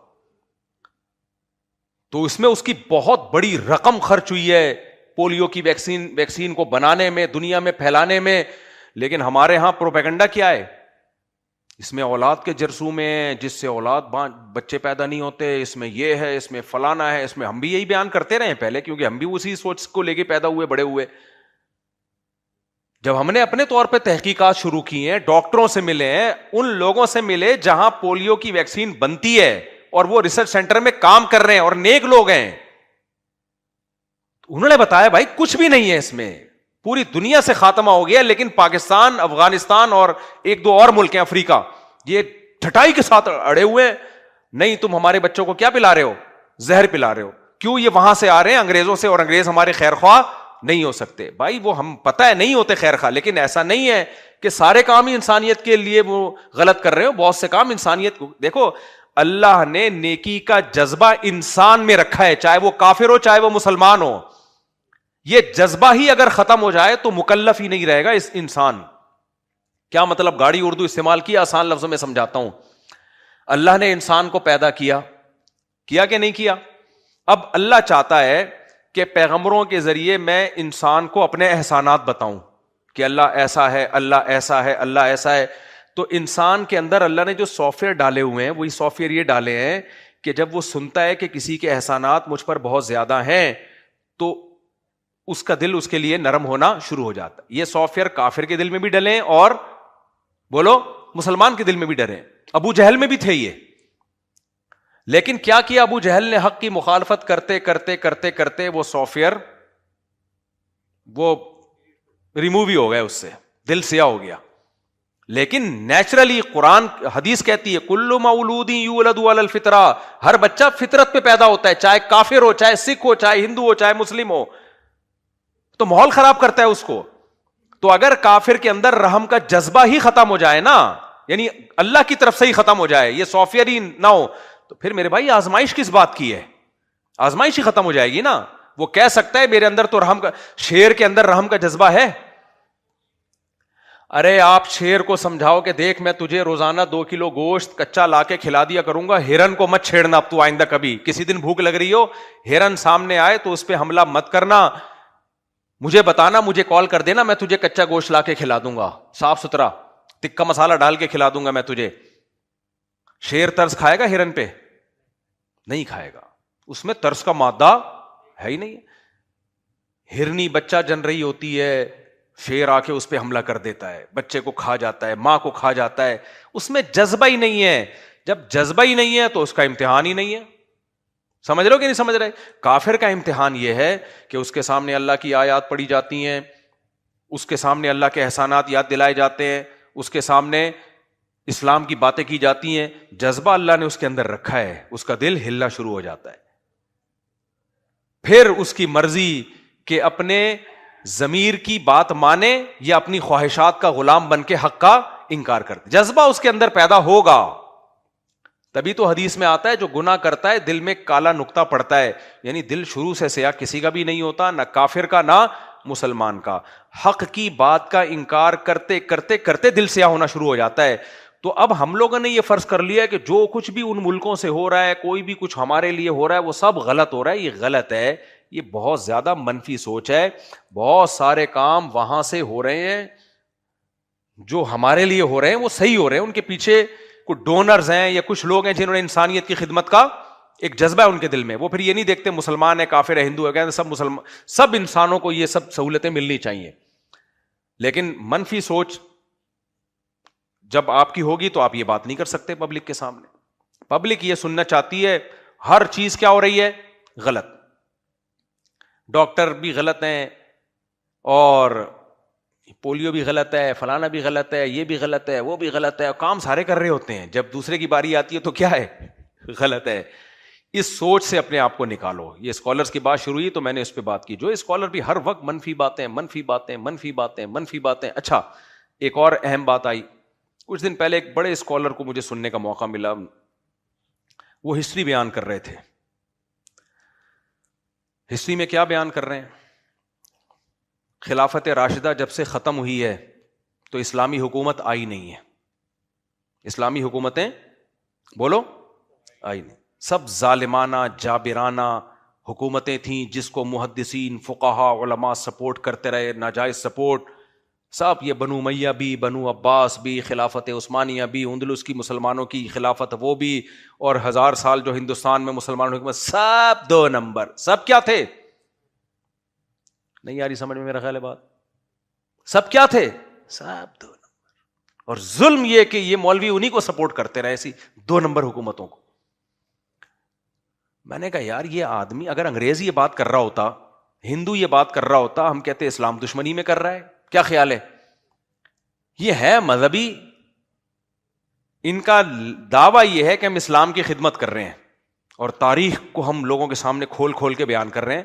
تو اس میں اس کی بہت بڑی رقم خرچ ہوئی ہے پولیو کی ویکسین کو بنانے میں, دنیا میں پھیلانے میں. لیکن ہمارے ہاں پروپیگنڈا کیا ہے, اس میں اولاد کے جرثوم میں, جس سے بچے پیدا نہیں ہوتے, اس میں یہ ہے, اس میں فلانا ہے, اس میں. ہم بھی یہی بیان کرتے رہے پہلے, کیونکہ ہم بھی اسی سوچ کو لے کے پیدا ہوئے, بڑے ہوئے. جب ہم نے اپنے طور پہ تحقیقات شروع کی ہیں, ڈاکٹروں سے ملے ہیں, ان لوگوں سے ملے جہاں پولیو کی ویکسین بنتی ہے, اور وہ ریسرچ سینٹر میں کام کر رہے ہیں اور نیک لوگ ہیں, انہوں نے بتایا بھائی کچھ بھی نہیں ہے اس میں, پوری دنیا سے خاتمہ ہو گیا. لیکن پاکستان, افغانستان اور 1-2 اور ملک ہیں افریقہ, یہ ٹھٹائی کے ساتھ اڑے ہوئے ہیں, نہیں تم ہمارے بچوں کو کیا پلا رہے ہو, زہر پلا رہے ہو. کیوں؟ یہ وہاں سے آ رہے ہیں انگریزوں سے, اور انگریز ہمارے خیر خواہ نہیں ہو سکتے. بھائی وہ ہم پتہ ہے نہیں ہوتے خیر خواہ, لیکن ایسا نہیں ہے کہ سارے کام ہی انسانیت کے لیے وہ غلط کر رہے ہو. بہت سے کام انسانیت کو, دیکھو اللہ نے نیکی کا جذبہ انسان میں رکھا ہے, چاہے وہ کافر ہو چاہے وہ مسلمان ہو. یہ جذبہ ہی اگر ختم ہو جائے تو مکلف ہی نہیں رہے گا اس انسان. کیا مطلب؟ گاڑی اردو استعمال کیا, آسان لفظوں میں سمجھاتا ہوں. اللہ نے انسان کو پیدا کیا کہ نہیں کیا؟ اب اللہ چاہتا ہے کہ پیغمبروں کے ذریعے میں انسان کو اپنے احسانات بتاؤں کہ اللہ ایسا ہے, اللہ ایسا ہے, اللہ ایسا ہے. تو انسان کے اندر اللہ نے جو سافٹ ویئر ڈالے ہوئے ہیں, وہی سافٹ ویئر یہ ڈالے ہیں کہ جب وہ سنتا ہے کہ کسی کے احسانات مجھ پر بہت زیادہ ہیں, تو اس کا دل اس کے لیے نرم ہونا شروع ہو جاتا. یہ سافٹ ویئر کافر کے دل میں بھی ڈلیں اور بولو مسلمان کے دل میں بھی ڈریں. ابو جہل میں بھی تھے یہ, لیکن کیا کیا ابو جہل نے؟ حق کی مخالفت کرتے کرتے کرتے کرتے وہ سافٹ ویئر وہ ریموو ہی ہو گئے, اس سے دل سیاہ ہو گیا. لیکن نیچرلی قرآن حدیث کہتی ہے کل مولود یولد علی الفطرہ, ہر بچہ فطرت پہ پیدا ہوتا ہے, چاہے کافر ہو, چاہے سکھ ہو, چاہے ہندو ہو, چاہے مسلم ہو. تو ماحول خراب کرتا ہے اس کو. تو اگر کافر کے اندر رحم کا جذبہ ہی ختم ہو جائے نا, یعنی اللہ کی طرف سے ہی ختم ہو جائے, یہ سافٹ ویئر ہی نہ ہو, تو پھر میرے بھائی آزمائش کس بات کی ہے؟ آزمائش ہی ختم ہو جائے گی نا. وہ کہہ سکتا ہے میرے اندر تو رحم کا, شیر کے اندر رحم کا جذبہ ہے. ارے آپ شیر کو سمجھاؤ کہ دیکھ میں تجھے روزانہ 2 کلو گوشت کچا لا کے کھلا دیا کروں گا, ہرن کو مت چھیڑنا اب تو آئندہ کبھی, کسی دن بھوک لگ رہی ہو, ہرن سامنے آئے تو اس پہ حملہ مت کرنا, مجھے بتانا, مجھے کال کر دینا, میں تجھے کچا گوشت لا کے کھلا دوں گا, صاف ستھرا تکا مسالہ ڈال کے کھلا دوں گا میں تجھے. شیر ترس کھائے گا ہرن پہ؟ نہیں کھائے گا, اس میں ترس کا مادہ ہے ہی نہیں. ہرنی بچہ جن رہی ہوتی ہے, شیر آ کے اس پہ حملہ کر دیتا ہے, بچے کو کھا جاتا ہے, ماں کو کھا جاتا ہے, اس میں جذبہ ہی نہیں ہے. جب جذبہ ہی نہیں ہے تو اس کا امتحان ہی نہیں ہے. سمجھ رہے ہو کہ نہیں سمجھ رہے؟ کافر کا امتحان یہ ہے کہ اس کے سامنے اللہ کی آیات پڑھی جاتی ہیں, اس کے سامنے اللہ کے احسانات یاد دلائے جاتے ہیں, اس کے سامنے اسلام کی باتیں کی جاتی ہیں, جذبہ اللہ نے اس کے اندر رکھا ہے, اس کا دل ہلنا شروع ہو جاتا ہے. پھر اس کی مرضی کہ اپنے ضمیر کی بات مانے یا اپنی خواہشات کا غلام بن کے حق کا انکار کرتے. جذبہ اس کے اندر پیدا ہوگا, تبھی تو حدیث میں آتا ہے جو گناہ کرتا ہے دل میں کالا نقطہ پڑتا ہے, یعنی دل شروع سے سیاہ کسی کا بھی نہیں ہوتا, نہ کافر کا نہ مسلمان کا. حق کی بات کا انکار کرتے کرتے کرتے دل سیاہ ہونا شروع ہو جاتا ہے. تو اب ہم لوگوں نے یہ فرض کر لیا کہ جو کچھ بھی ان ملکوں سے ہو رہا ہے, کوئی بھی کچھ ہمارے لیے ہو رہا ہے, وہ سب غلط ہو رہا ہے. یہ غلط ہے, یہ بہت زیادہ منفی سوچ ہے. بہت سارے کام وہاں سے ہو رہے ہیں جو ہمارے لیے ہو رہے ہیں, وہ صحیح ہو رہے ہیں. ان کے پیچھے کچھ ڈونرز ہیں یا کچھ لوگ ہیں جنہوں نے انسانیت کی خدمت کا ایک جذبہ ہے ان کے دل میں. وہ پھر یہ نہیں دیکھتے مسلمان ہے, کافر ہے, ہندو ہے, کہتے سب مسلمان, سب انسانوں کو یہ سب سہولتیں ملنی چاہیے. لیکن منفی سوچ جب آپ کی ہوگی تو آپ یہ بات نہیں کر سکتے پبلک کے سامنے. پبلک یہ سننا چاہتی ہے ہر چیز کیا ہو رہی ہے, غلط. ڈاکٹر بھی غلط ہیں, اور پولیو بھی غلط ہے, فلانا بھی غلط ہے, یہ بھی غلط ہے, وہ بھی غلط ہے, کام سارے کر رہے ہوتے ہیں. جب دوسرے کی باری آتی ہے تو کیا ہے, غلط ہے. اس سوچ سے اپنے آپ کو نکالو. یہ اسکالرز کی بات شروع ہوئی تو میں نے اس پہ بات کی. جو اسکالر بھی ہر وقت منفی باتیں منفی باتیں منفی باتیں منفی باتیں. اچھا, ایک اور اہم بات آئی. کچھ دن پہلے ایک بڑے اسکالر کو مجھے سننے کا موقع ملا, وہ ہسٹری بیان کر رہے تھے. ہسٹری میں کیا بیان کر رہے ہیں؟ خلافت راشدہ جب سے ختم ہوئی ہے تو اسلامی حکومت آئی نہیں ہے. اسلامی حکومتیں بولو آئی نہیں. سب ظالمانہ جابرانہ حکومتیں تھیں جس کو محدثین فقہا علماء سپورٹ کرتے رہے, ناجائز سپورٹ. سب یہ بنو امیہ بھی, بنو عباس بھی, خلافت عثمانیہ بھی, اندلس کی مسلمانوں کی خلافت وہ بھی, اور 1000 سال جو ہندوستان میں مسلمانوں کی حکومت, سب 2 نمبر. سب کیا تھے؟ نہیں یاری سمجھ میں میرا خیال ہے بات. سب کیا تھے؟ سب 2 نمبر. اور ظلم یہ کہ یہ مولوی انہی کو سپورٹ کرتے رہے, ایسی 2 نمبر حکومتوں کو. میں نے کہا یار یہ آدمی اگر انگریز یہ بات کر رہا ہوتا, ہندو یہ بات کر رہا ہوتا, ہم کہتے اسلام دشمنی میں کر رہا ہے. کیا خیال ہے؟ یہ ہے مذہبی, ان کا دعویٰ یہ ہے کہ ہم اسلام کی خدمت کر رہے ہیں اور تاریخ کو ہم لوگوں کے سامنے کھول کھول کے بیان کر رہے ہیں.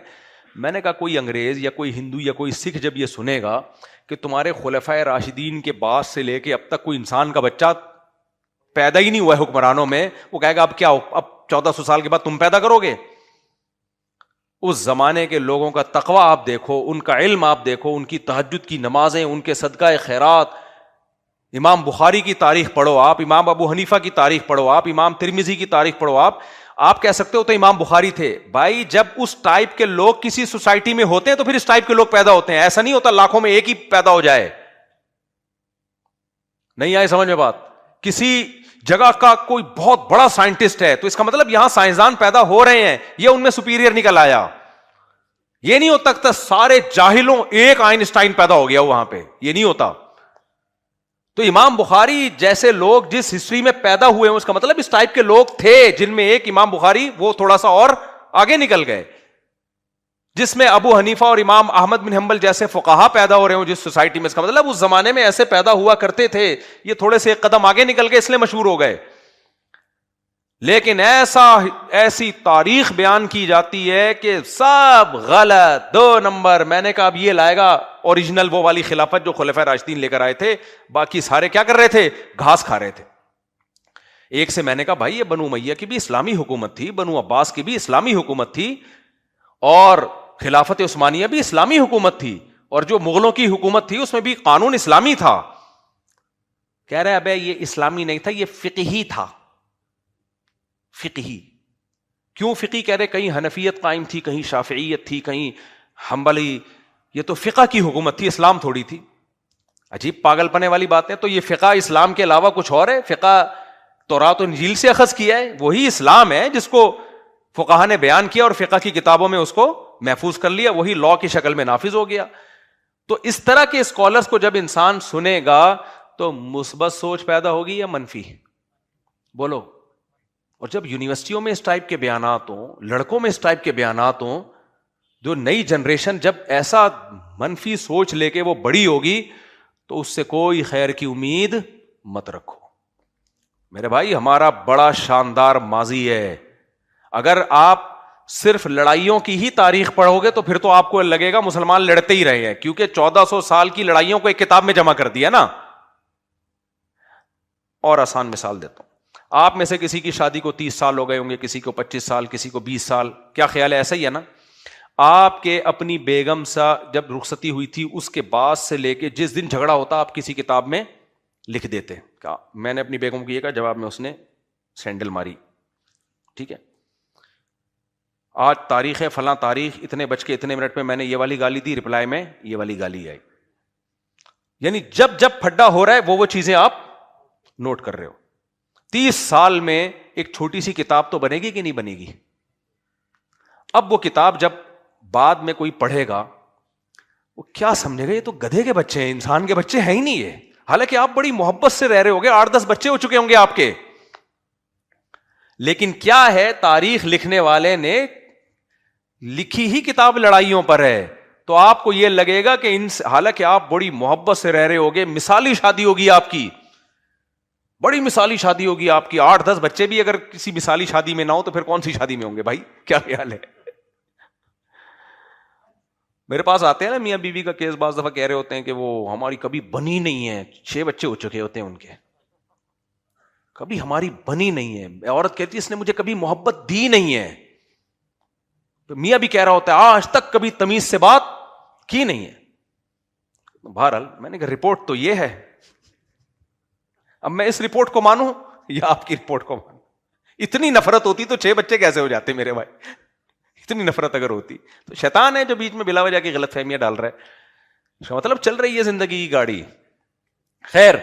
میں نے کہا کوئی انگریز یا کوئی ہندو یا کوئی سکھ جب یہ سنے گا کہ تمہارے خلفائے راشدین کے بعد سے لے کے اب تک کوئی انسان کا بچہ پیدا ہی نہیں ہوا ہے حکمرانوں میں, وہ کہے گا اب کیا, اب 1400 سال کے بعد تم پیدا کرو گے. اس زمانے کے لوگوں کا تقویٰ آپ دیکھو, ان کا علم آپ دیکھو, ان کی تہجد کی نمازیں, ان کے صدقہ خیرات. امام بخاری کی تاریخ پڑھو آپ, امام ابو حنیفہ کی تاریخ پڑھو آپ, امام ترمذی کی تاریخ پڑھو آپ کہہ سکتے ہو تو امام بخاری تھے. بھائی جب اس ٹائپ کے لوگ کسی سوسائٹی میں ہوتے ہیں تو پھر اس ٹائپ کے لوگ پیدا ہوتے ہیں. ایسا نہیں ہوتا لاکھوں میں ایک ہی پیدا ہو جائے. نہیں آئے سمجھ میں بات؟ کسی جگہ کا کوئی بہت بڑا سائنٹسٹ ہے تو اس کا مطلب یہاں سائنسدان پیدا ہو رہے ہیں, یہ ان میں سپیریئر نکل آیا. یہ نہیں ہوتا کہ سارے جاہلوں ایک آئنسٹائن پیدا ہو گیا وہاں پہ, یہ نہیں ہوتا. تو امام بخاری جیسے لوگ جس ہسٹری میں پیدا ہوئے ہیں اس کا مطلب اس ٹائپ کے لوگ تھے جن میں ایک امام بخاری وہ تھوڑا سا اور آگے نکل گئے, جس میں ابو حنیفہ اور امام احمد بن حنبل جیسے فقہا پیدا ہو رہے ہوں جس سوسائٹی میں, اس کا مطلب اس زمانے میں ایسے پیدا ہوا کرتے تھے. یہ تھوڑے سے ایک قدم آگے نکل گئے اس لیے مشہور ہو گئے. لیکن ایسی تاریخ بیان کی جاتی ہے کہ سب غلط, 2 نمبر. میں نے کہا اب یہ لائے گا اوریجنل وہ والی خلافت جو خلفائے راشدین لے کر آئے تھے, باقی سارے کیا کر رہے تھے, گھاس کھا رہے تھے. ایک سے میں نے کہا بھائی یہ بنو امیہ کی بھی اسلامی حکومت تھی, بنو عباس کی بھی اسلامی حکومت تھی, اور خلافت عثمانیہ بھی اسلامی حکومت تھی, اور جو مغلوں کی حکومت تھی اس میں بھی قانون اسلامی تھا. کہہ رہے ابے یہ اسلامی نہیں تھا، یہ فقہی تھا. فقہی کیوں فقہی کہہ رہے؟ کہیں حنفیت قائم تھی، کہیں شافعیت تھی، کہیں حنبلی. یہ تو فقہ کی حکومت تھی، اسلام تھوڑی تھی. عجیب پاگل پنے والی بات ہے. تو یہ فقہ اسلام کے علاوہ کچھ اور ہے؟ فقہ تورات و انجیل سے اخذ کیا ہے، وہی اسلام ہے جس کو فقہا نے بیان کیا اور فقہ کی کتابوں میں اس کو محفوظ کر لیا، وہی لا کی شکل میں نافذ ہو گیا. تو اس طرح کے اسکالرز کو جب انسان سنے گا تو مثبت سوچ پیدا ہوگی یا منفی؟ بولو. اور جب یونیورسٹیوں میں اس ٹائپ کے بیانات ہوں، لڑکوں میں اس ٹائپ کے بیانات ہوں، جو نئی جنریشن جب ایسا منفی سوچ لے کے وہ بڑی ہوگی تو اس سے کوئی خیر کی امید مت رکھو. میرے بھائی ہمارا بڑا شاندار ماضی ہے. اگر آپ صرف لڑائیوں کی ہی تاریخ پڑھو گے تو پھر تو آپ کو لگے گا مسلمان لڑتے ہی رہے ہیں، کیونکہ 1400 سال کی لڑائیوں کو ایک کتاب میں جمع کر دیا نا. اور آسان مثال دیتا ہوں، آپ میں سے کسی کی شادی کو 30 سال ہو گئے ہوں گے، کسی کو 25 سال، کسی کو 20 سال. کیا خیال ہے؟ ایسا ہی ہے نا. آپ کے اپنی بیگم سے جب رخصتی ہوئی تھی اس کے بعد سے لے کے جس دن جھگڑا ہوتا آپ کسی کتاب میں لکھ دیتے کہ میں نے اپنی بیگم کو یہ کہا، جواب میں اس نے سینڈل ماری. ٹھیک ہے، آج تاریخ ہے فلاں تاریخ، اتنے بج کے اتنے منٹ میں میں نے یہ والی گالی دی، رپلائی میں یہ والی گالی آئی. یعنی جب جب پھڈا ہو رہا ہے وہ چیزیں آپ نوٹ کر رہے ہو. 30 سال میں ایک چھوٹی سی کتاب تو بنے گی کہ نہیں بنے گی؟ اب وہ کتاب جب بعد میں کوئی پڑھے گا وہ کیا سمجھے گا؟ یہ تو گدھے کے بچے ہیں، انسان کے بچے ہیں ہی نہیں یہ. حالانکہ آپ بڑی محبت سے رہ رہے ہوگے، 8-10 بچے ہو چکے ہوں گے آپ کے. لیکن کیا ہے، تاریخ لکھنے والے نے لکھی ہی کتاب لڑائیوں پر ہے، تو آپ کو یہ لگے گا کہ حالانکہ آپ بڑی محبت سے رہ رہے ہوگے، مثالی شادی ہوگی آپ کی، بڑی مثالی شادی ہوگی آپ کی. 8-10 بچے بھی اگر کسی مثالی شادی میں نہ ہو تو پھر کون سی شادی میں ہوں گے بھائی؟ کیا خیال ہے؟ میرے پاس آتے ہیں نا میاں بیوی کا کیس، بعض دفعہ کہہ رہے ہوتے ہیں کہ وہ ہماری کبھی بنی نہیں ہے، 6 بچے ہو چکے ہوتے ہیں ان کے، کبھی ہماری بنی نہیں ہے. عورت کہتی ہے اس نے مجھے کبھی محبت دی نہیں ہے. تو میاں بھی کہہ رہا ہوتا ہے آج تک کبھی تمیز سے بات کی نہیں ہے. بہرحال میں نے کہا رپورٹ تو یہ ہے، اب میں اس رپورٹ کو مانوں یا آپ کی رپورٹ کو مانوں؟ اتنی نفرت ہوتی تو 6 بچے کیسے ہو جاتے میرے بھائی؟ اتنی نفرت اگر ہوتی تو شیطان ہے جو بیچ میں بلا وجہ کی غلط فہمیاں ڈال رہا ہے. مطلب چل رہی ہے زندگی کی گاڑی. خیر،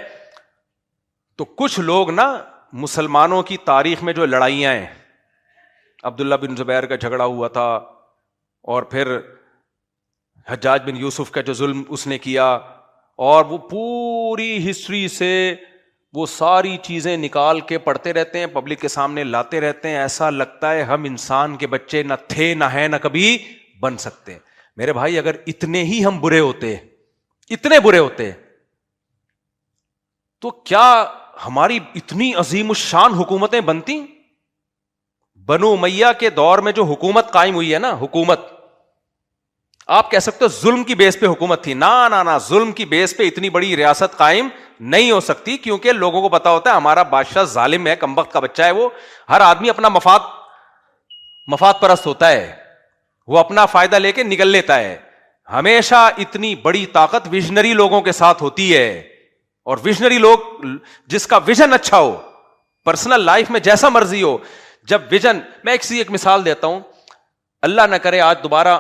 تو کچھ لوگ نا مسلمانوں کی تاریخ میں جو لڑائیاں ہیں، عبداللہ بن زبیر کا جھگڑا ہوا تھا، اور پھر حجاج بن یوسف کا جو ظلم اس نے کیا، اور وہ پوری ہسٹری سے وہ ساری چیزیں نکال کے پڑھتے رہتے ہیں، پبلک کے سامنے لاتے رہتے ہیں. ایسا لگتا ہے ہم انسان کے بچے نہ تھے، نہ ہیں، نہ کبھی بن سکتے. میرے بھائی اگر اتنے ہی ہم برے ہوتے، اتنے برے ہوتے، تو کیا ہماری اتنی عظیم الشان حکومتیں بنتی؟ بنو امیہ کے دور میں جو حکومت قائم ہوئی ہے نا، حکومت آپ کہہ سکتے ہو ظلم کی بیس پہ حکومت تھی. نہ ظلم کی بیس پہ اتنی بڑی ریاست قائم نہیں ہو سکتی، کیونکہ لوگوں کو پتا ہوتا ہے ہمارا بادشاہ ظالم ہے، کمبخت کا بچہ ہے. وہ ہر آدمی اپنا مفاد پرست ہوتا ہے، وہ اپنا فائدہ لے کے نکل لیتا ہے. ہمیشہ اتنی بڑی طاقت ویژنری لوگوں کے ساتھ ہوتی ہے، اور ویژنری لوگ جس کا ویژن اچھا ہو، پرسنل لائف میں جیسا مرضی ہو، جب ویژن، میں ایک مثال دیتا ہوں، اللہ نہ کرے آج دوبارہ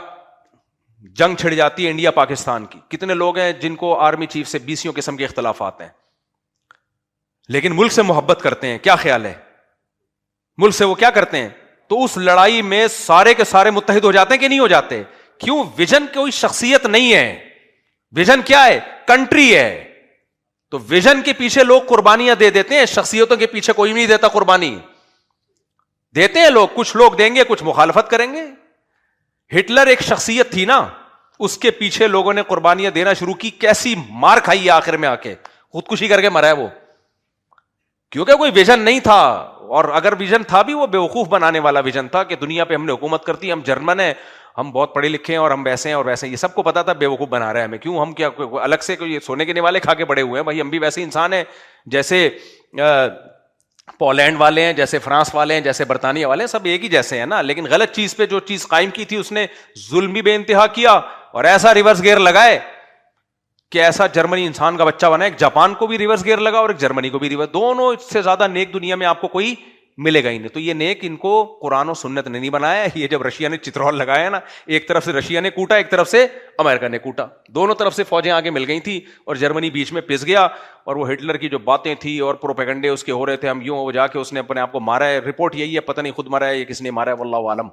جنگ چھڑ جاتی ہے انڈیا پاکستان کی. کتنے لوگ ہیں جن کو آرمی چیف سے 20 قسم کے اختلافات ہیں، لیکن ملک سے محبت کرتے ہیں. کیا خیال ہے؟ ملک سے وہ کیا کرتے ہیں؟ تو اس لڑائی میں سارے کے سارے متحد ہو جاتے ہیں کہ نہیں ہو جاتے؟ کیوں؟ ویژن کوئی شخصیت نہیں ہے، ویژن کیا ہے؟ کنٹری ہے. تو ویژن کے پیچھے لوگ قربانیاں دے دیتے ہیں، شخصیتوں کے پیچھے کوئی نہیں دیتا قربانی. دیتے ہیں لوگ، کچھ لوگ دیں گے، کچھ مخالفت کریں گے. ہٹلر ایک شخصیت تھی نا، اس کے پیچھے لوگوں نے قربانیاں دینا شروع کی. کیسی مار کھائی آخر میں آ کے، خودکشی کر کے مرا ہے وہ، کیونکہ کوئی ویژن نہیں تھا. اور اگر ویژن تھا بھی وہ بیوقوف بنانے والا ویژن تھا کہ دنیا پہ ہم نے حکومت کرتی، ہم جرمن ہیں، ہم بہت پڑھے لکھے ہیں، اور ہم ویسے ہیں اور ویسے ہیں. یہ سب کو پتا تھا بیوقوف بنا رہا ہے ہمیں. کیوں؟ ہم کیا الگ سے کوئی سونے کے نیوالے کھا کے بڑے ہوئے ہیں بھائی؟ ہم بھی ویسے انسان ہیں جیسے پولینڈ والے ہیں، جیسے فرانس والے ہیں، جیسے برطانیہ والے ہیں، سب ایک ہی جیسے ہیں نا. لیکن غلط چیز پہ جو چیز قائم کی تھی اس نے ظلم بھی بے انتہا کیا اور ایسا ریورس گیئر لگائے کہ ایسا جرمنی انسان کا بچہ بنا, ایک جاپان کو بھی ریورس گیئر لگا اور ایک جرمنی کو بھی ریورس, دونوں سے زیادہ نیک دنیا میں آپ کو کوئی ملے گا ہی نہیں. تو یہ نیک ان کو قرآن و سنت نے نہیں بنایا. یہ جب رشیا نے چترول لگایا نا, ایک طرف سے رشیا نے کوٹا, ایک طرف سے امریکہ نے کوٹا, دونوں طرف سے فوجیں آگے مل گئی تھی اور جرمنی بیچ میں پس گیا. اور وہ ہٹلر کی جو باتیں تھی اور پروپیگنڈے اس کے ہو رہے تھے, ہم یوں, وہ جا کے اس نے اپنے آپ کو مارا ہے. رپورٹ یہی ہے, پتہ نہیں خود مرا ہے یا کس نے مارا ہے, واللہ عالم.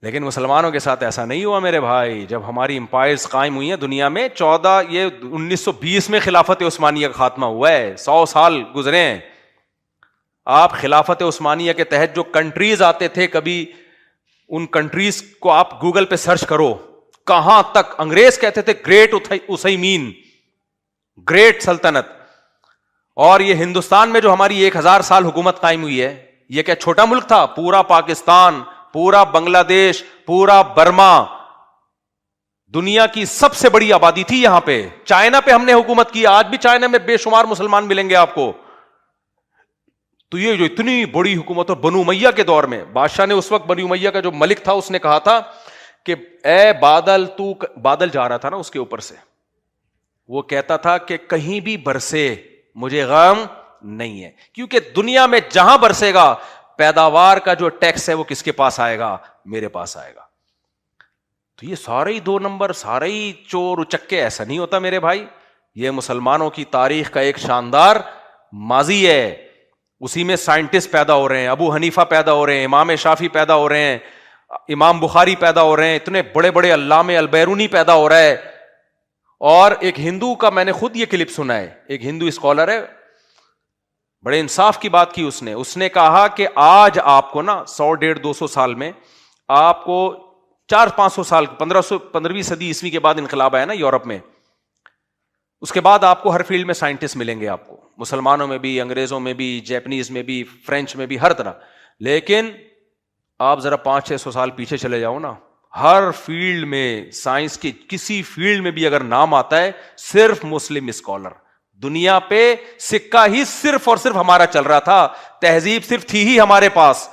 لیکن مسلمانوں کے ساتھ ایسا نہیں ہوا میرے بھائی. جب ہماری امپائرز قائم ہوئی ہیں دنیا میں, 1920 میں خلافت عثمانیہ کا خاتمہ ہوا ہے, 100 سال گزرے ہیں. آپ خلافت عثمانیہ کے تحت جو کنٹریز آتے تھے, کبھی ان کنٹریز کو آپ گوگل پہ سرچ کرو, کہاں تک انگریز کہتے تھے گریٹ اسیمین, گریٹ سلطنت. اور یہ ہندوستان میں جو ہماری 1000 سال حکومت قائم ہوئی ہے, یہ کیا چھوٹا ملک تھا؟ پورا پاکستان, پورا بنگلہ دیش, پورا برما دنیا کی سب سے بڑی آبادی تھی یہاں پہ. چائنا پہ ہم نے حکومت کی, آج بھی چائنا میں بے شمار مسلمان ملیں گے آپ کو. تو یہ جو اتنی بڑی حکومت, اور بنو امیہ کے دور میں بادشاہ نے, اس وقت بنو امیہ کا جو ملک تھا, اس نے کہا تھا کہ اے بادل, تو بادل جا رہا تھا نا اس کے اوپر سے, وہ کہتا تھا کہ کہیں بھی برسے مجھے غم نہیں ہے, کیونکہ دنیا میں جہاں برسے گا پیداوار کا جو ٹیکس ہے وہ کس کے پاس آئے گا؟ میرے پاس آئے گا. تو یہ سارے ہی 2 نمبر, سارے ہی چور اچکے, ایسا نہیں ہوتا میرے بھائی. یہ مسلمانوں کی تاریخ کا ایک شاندار ماضی ہے. اسی میں سائنٹسٹ پیدا ہو رہے ہیں, ابو حنیفہ پیدا ہو رہے ہیں, امام شافعی پیدا ہو رہے ہیں, امام بخاری پیدا ہو رہے ہیں, اتنے بڑے بڑے علامہ البیرونی پیدا ہو رہا ہے. اور ایک ہندو کا میں نے خود یہ کلپ سنا ہے, ایک ہندو اسکالر ہے, بڑے انصاف کی بات کی اس نے کہا کہ آج آپ کو نا 100-150-200 سال میں آپ کو 400-500 سال 15ویں صدی عیسوی کے بعد انقلاب آیا نا یورپ میں, اس کے بعد آپ کو ہر فیلڈ میں سائنٹسٹ ملیں گے آپ کو, مسلمانوں میں بھی, انگریزوں میں بھی, جیپنیز میں بھی, فرینچ میں بھی, ہر طرح. لیکن آپ ذرا 500-600 سال پیچھے چلے جاؤ نا, ہر فیلڈ میں, سائنس کی کسی فیلڈ میں بھی اگر نام آتا ہے, صرف مسلم اسکالر. دنیا پہ سکہ ہی صرف اور صرف ہمارا چل رہا تھا, تہذیب صرف تھی ہی ہمارے پاس.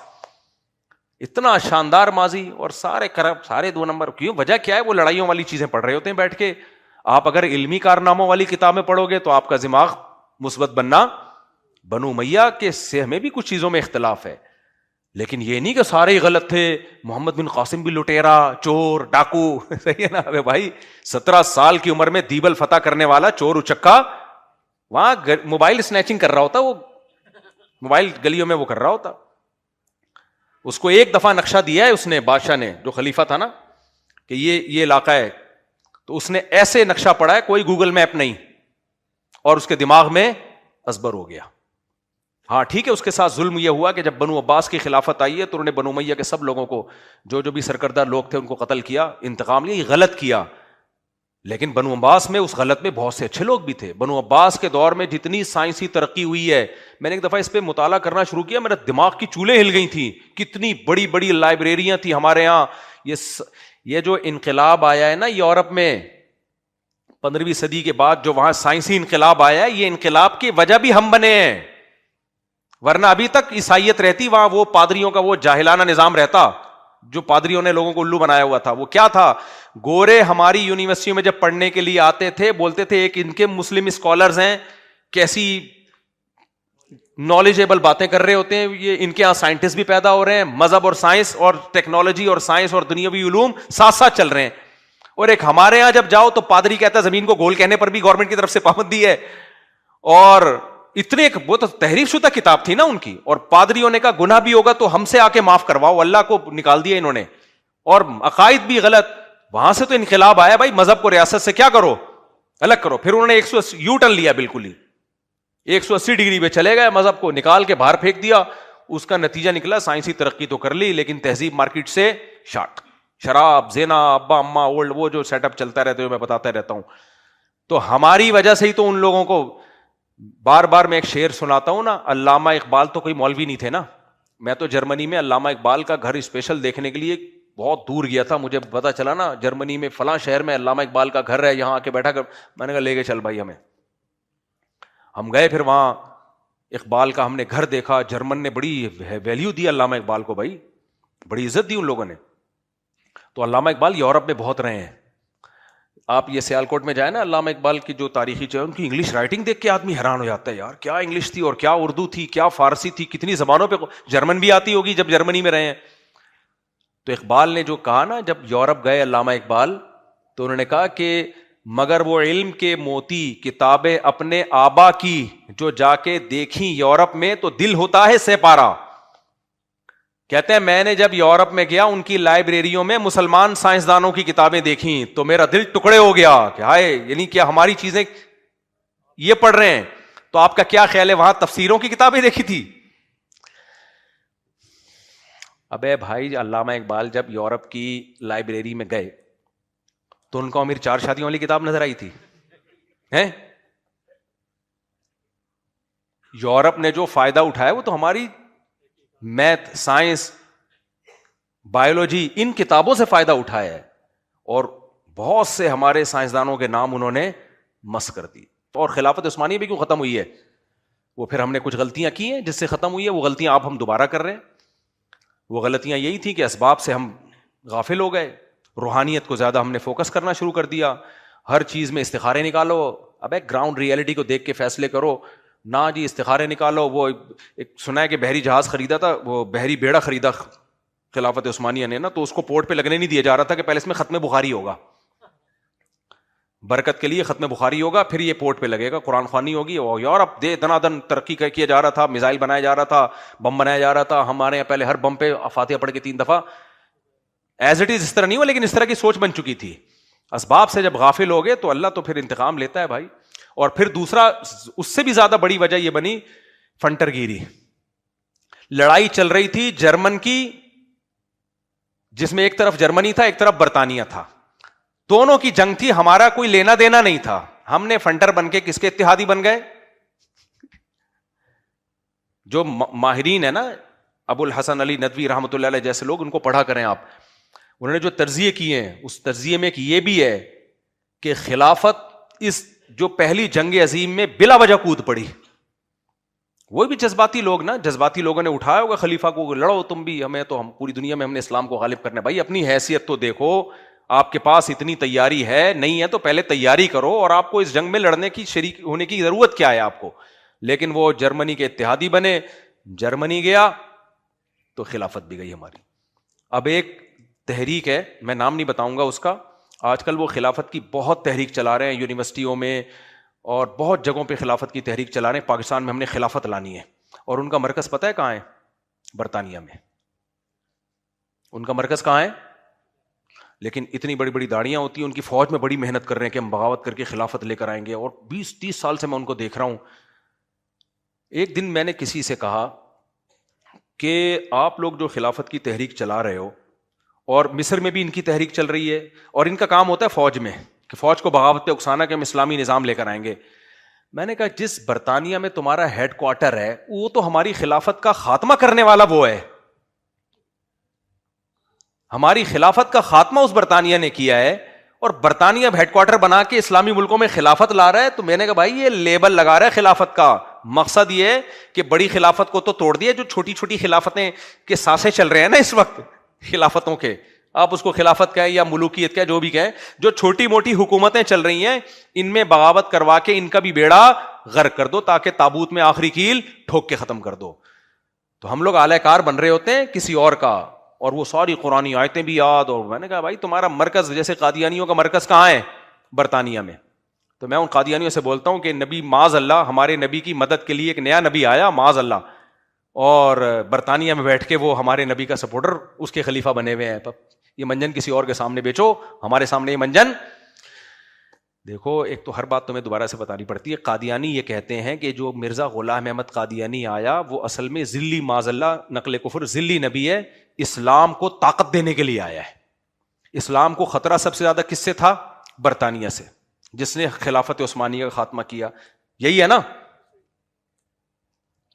اتنا شاندار ماضی, اور سارے کرپٹ, سارے 2 نمبر. کیوں؟ وجہ کیا ہے؟ وہ لڑائیوں والی چیزیں پڑھ رہے ہوتے ہیں بیٹھ کے. آپ اگر علمی کارناموں والی کتابیں پڑھو گے تو آپ کا دماغ مثبت بننا. بنو امیہ کے سے ہمیں بھی کچھ چیزوں میں اختلاف ہے, لیکن یہ نہیں کہ سارے ہی غلط تھے. محمد بن قاسم بھی لٹیرا, چور, ڈاکو, صحیح ہے نا؟ ارے بھائی 17 سال کی عمر میں دیبل فتح کرنے والا چور اچکا وہاں موبائل سنیچنگ کر رہا ہوتا, وہ موبائل گلیوں میں وہ کر رہا ہوتا. اس کو ایک دفعہ نقشہ دیا ہے اس نے, بادشاہ نے, جو خلیفہ تھا نا, کہ یہ علاقہ ہے, تو اس نے ایسے نقشہ پڑھا ہے, کوئی گوگل میپ نہیں, اور اس کے دماغ میں ازبر ہو گیا. ہاں ٹھیک ہے, اس کے ساتھ ظلم یہ ہوا کہ جب بنو عباس کی خلافت آئی ہے تو انہوں نے بنو امیہ کے سب لوگوں کو, جو بھی سرکردہ لوگ تھے, ان کو قتل کیا, انتقام لیا. یہ غلط کیا, لیکن بنو عباس میں اس غلط میں بہت سے اچھے لوگ بھی تھے. بنو عباس کے دور میں جتنی سائنسی ترقی ہوئی ہے, میں نے ایک دفعہ اس پہ مطالعہ کرنا شروع کیا, میرے دماغ کی چولیں ہل گئی تھیں. کتنی بڑی بڑی لائبریریاں تھیں ہمارے یہاں. یہ جو انقلاب آیا ہے نا یورپ میں 15ویں صدی کے بعد, جو وہاں سائنسی انقلاب آیا ہے, یہ انقلاب کی وجہ بھی ہم بنے ہیں. ورنہ ابھی تک عیسائیت رہتی وہاں, وہ پادریوں کا وہ جاہلانہ نظام رہتا جو پادریوں نے لوگوں کو الو بنایا ہوا تھا. وہ کیا تھا؟ گورے ہماری یونیورسٹیوں میں جب پڑھنے کے لیے آتے تھے, بولتے تھے ایک ان کے مسلم اسکالرز ہیں, کیسی نالجیبل باتیں کر رہے ہوتے ہیں, یہ ان کے یہاں سائنٹسٹ بھی پیدا ہو رہے ہیں, مذہب اور سائنس اور ٹیکنالوجی اور سائنس اور دنیاوی علوم ساتھ ساتھ چل رہے ہیں. اور ایک ہمارے یہاں جب جاؤ تو پادری کہتا ہے زمین کو گول کہنے پر بھی گورنمنٹ کی طرف سے پابندی ہے. اور اتنے, وہ تو تحریف شدہ کتاب تھی نا ان کی, اور پادریوں نے کہا گناہ بھی ہوگا تو ہم سے آ کے معاف کرواؤ, اللہ کو نکال دیا انہوں نے. اور عقائد بھی غلط. وہاں سے تو انقلاب آیا بھائی, مذہب کو ریاست سے کیا کرو, الگ کرو. پھر انہوں نے 180 یو ٹرن لیا, بالکل ہی 180 ڈگری پہ چلے گئے, مذہب کو نکال کے باہر پھینک دیا. اس کا نتیجہ نکلا سائنسی ترقی تو کر لی, لیکن تہذیب مارکیٹ سے شارٹ. شراب, زنا, ابا اما, اولڈ, وہ جو سیٹ اپ چلتا رہتا ہے میں بتاتا رہتا ہوں. تو ہماری وجہ سے ہی تو ان لوگوں کو بار بار میں ایک شعر سناتا ہوں نا, علامہ اقبال تو کوئی مولوی نہیں تھے نا. میں تو جرمنی میں علامہ اقبال کا گھر اسپیشل دیکھنے کے لیے بہت دور گیا تھا. مجھے پتا چلا نا جرمنی میں فلاں شہر میں علامہ اقبال کا گھر ہے, یہاں آ کے بیٹھا کر, میں نے کہا لے کے چل بھائی ہمیں. ہم گئے, پھر وہاں اقبال کا ہم نے گھر دیکھا. جرمن نے بڑی ویلیو دی علامہ اقبال کو بھائی, بڑی عزت دی ان لوگوں نے. تو علامہ اقبال یورپ میں بہت رہے ہیں. آپ یہ سیالکوٹ میں جائیں نا، علامہ اقبال کی جو تاریخی چیز، ان کی انگلش رائٹنگ دیکھ کے آدمی حیران ہو جاتا ہے، یار کیا انگلش تھی اور کیا اردو تھی، کیا فارسی تھی، کتنی زبانوں پہ، جرمن بھی آتی ہوگی جب جرمنی میں رہے ہیں. تو اقبال نے جو کہا نا، جب یورپ گئے علامہ اقبال، تو انہوں نے کہا کہ مگر وہ علم کے موتی کتابیں اپنے آبا کی جو جا کے دیکھیں یورپ میں تو دل ہوتا ہے سیپارا. کہتے ہیں میں نے جب یورپ میں گیا ان کی لائبریریوں میں مسلمان سائنسدانوں کی کتابیں دیکھیں تو میرا دل ٹکڑے ہو گیا کہ ہائے، یعنی کیا ہماری چیزیں یہ پڑھ رہے ہیں. تو آپ کا کیا خیال ہے وہاں تفسیروں کی کتابیں دیکھی تھی؟ ابے بھائی، علامہ اقبال جب یورپ کی لائبریری میں گئے تو ان کو امیر چار شادیوں والی کتاب نظر آئی تھی. ہیں یورپ نے جو فائدہ اٹھایا وہ تو ہماری میتھ، سائنس، بایولوجی، ان کتابوں سے فائدہ اٹھایا ہے، اور بہت سے ہمارے سائنسدانوں کے نام انہوں نے مس کر دی. اور خلافت عثمانیہ بھی کیوں ختم ہوئی ہے؟ وہ پھر ہم نے کچھ غلطیاں کی ہیں جس سے ختم ہوئی ہے، وہ غلطیاں آپ ہم دوبارہ کر رہے ہیں. وہ غلطیاں یہی تھی کہ اسباب سے ہم غافل ہو گئے، روحانیت کو زیادہ ہم نے فوکس کرنا شروع کر دیا، ہر چیز میں استخارے نکالو. ابے گراؤنڈ ریئلٹی کو دیکھ کے فیصلے کرو نہ جی استخارے نکالو. وہ ایک سنا ہے کہ بحری جہاز خریدا تھا، وہ بحری بیڑا خریدا خلافت عثمانیہ نے نا، تو اس کو پورٹ پہ لگنے نہیں دیا جا رہا تھا کہ پہلے اس میں ختم بخاری ہوگا، برکت کے لیے ختم بخاری ہوگا، پھر یہ پورٹ پہ لگے گا، قرآن خوانی ہوگی. اور یورپ دے دنا دن ترقی کیا جا رہا تھا، میزائل بنایا جا رہا تھا، بم بنایا جا رہا تھا. ہمارے یہاں پہلے ہر بم پہ فاتحہ پڑھ کے 3 دفعہ. ایز اٹ از اس طرح نہیں ہوا، لیکن اس طرح کی سوچ بن چکی تھی. اسباب سے جب غافل ہو گئے تو اللہ تو پھر انتقام لیتا ہے بھائی. اور پھر دوسرا اس سے بھی زیادہ بڑی وجہ یہ بنی فنٹر گیری. لڑائی چل رہی تھی جرمن کی، جس میں ایک طرف جرمنی تھا ایک طرف برطانیہ تھا، دونوں کی جنگ تھی، ہمارا کوئی لینا دینا نہیں تھا. ہم نے فنٹر بن کے کس کے اتحادی بن گئے؟ جو ماہرین ہے نا، ابو الحسن علی ندوی رحمۃ اللہ علیہ جیسے لوگ، ان کو پڑھا کریں آپ. انہوں نے جو تجزیے کیے ہیں اس تجزیے میں کہ یہ بھی ہے کہ خلافت اس جو پہلی جنگ عظیم میں بلا وجہ کود پڑی. وہ بھی جذباتی لوگ نا، جذباتی لوگوں نے اٹھایا ہوگا خلیفہ کو، لڑو تم بھی، ہمیں تو ہم پوری دنیا میں ہم نے اسلام کو غالب کرنا. بھائی اپنی حیثیت تو دیکھو، آپ کے پاس اتنی تیاری ہے نہیں ہے تو پہلے تیاری کرو، اور آپ کو اس جنگ میں لڑنے کی شریک ہونے کی ضرورت کیا ہے آپ کو. لیکن وہ جرمنی کے اتحادی بنے، جرمنی گیا تو خلافت بھی گئی ہماری. اب ایک تحریک ہے، میں نام نہیں بتاؤں گا اس کا، آج کل وہ خلافت کی بہت تحریک چلا رہے ہیں یونیورسٹیوں میں اور بہت جگہوں پہ خلافت کی تحریک چلا رہے ہیں. پاکستان میں ہم نے خلافت لانی ہے، اور ان کا مرکز پتہ ہے کہاں ہے؟ برطانیہ میں. ان کا مرکز کہاں ہے؟ لیکن اتنی بڑی بڑی داڑیاں ہوتی ہیں ان کی، فوج میں بڑی محنت کر رہے ہیں کہ ہم بغاوت کر کے خلافت لے کر آئیں گے. اور 20-30 سال سے میں ان کو دیکھ رہا ہوں. ایک دن میں نے کسی سے کہا کہ آپ لوگ جو خلافت کی تحریک چلا رہے ہو، اور مصر میں بھی ان کی تحریک چل رہی ہے، اور ان کا کام ہوتا ہے فوج میں کہ فوج کو بغاوت پہ اکسانا کہ ہم اسلامی نظام لے کر آئیں گے. میں نے کہا جس برطانیہ میں تمہارا ہیڈ کوارٹر ہے وہ تو ہماری خلافت کا خاتمہ کرنے والا وہ ہے. ہماری خلافت کا خاتمہ اس برطانیہ نے کیا ہے، اور برطانیہ اب ہیڈ کوارٹر بنا کے اسلامی ملکوں میں خلافت لا رہا ہے. تو میں نے کہا بھائی یہ لیبل لگا رہا ہے خلافت کا. مقصد یہ ہے کہ بڑی خلافت کو تو توڑ دیا، جو چھوٹی چھوٹی خلافتیں کے سانسیں چل رہے ہیں نا اس وقت خلافتوں کے، آپ اس کو خلافت کہیں یا ملوکیت کہیں، جو بھی کہیں، جو چھوٹی موٹی حکومتیں چل رہی ہیں ان میں بغاوت کروا کے ان کا بھی بیڑا غرق کر دو، تاکہ تابوت میں آخری کیل ٹھوک کے ختم کر دو. تو ہم لوگ اعلی کار بن رہے ہوتے ہیں کسی اور کا، اور وہ ساری قرآنی آیتیں بھی یاد. اور میں نے کہا بھائی تمہارا مرکز، جیسے قادیانیوں کا مرکز کہاں ہے؟ برطانیہ میں. تو میں ان قادیانیوں سے بولتا ہوں کہ نبی معاذ اللہ، ہمارے نبی کی مدد کے لیے ایک نیا نبی آیا معاذ اللہ، اور برطانیہ میں بیٹھ کے وہ ہمارے نبی کا سپورٹر، اس کے خلیفہ بنے ہوئے ہیں. یہ منجن کسی اور کے سامنے بیچو، ہمارے سامنے یہ منجن. دیکھو ایک تو ہر بات تمہیں دوبارہ سے بتانی پڑتی ہے. قادیانی یہ کہتے ہیں کہ جو مرزا غلام احمد قادیانی آیا وہ اصل میں ذلی، معاذ اللہ نقل کفر، ذلی نبی ہے، اسلام کو طاقت دینے کے لیے آیا ہے. اسلام کو خطرہ سب سے زیادہ کس سے تھا؟ برطانیہ سے، جس نے خلافت عثمانیہ کا خاتمہ کیا. یہی ہے نا؟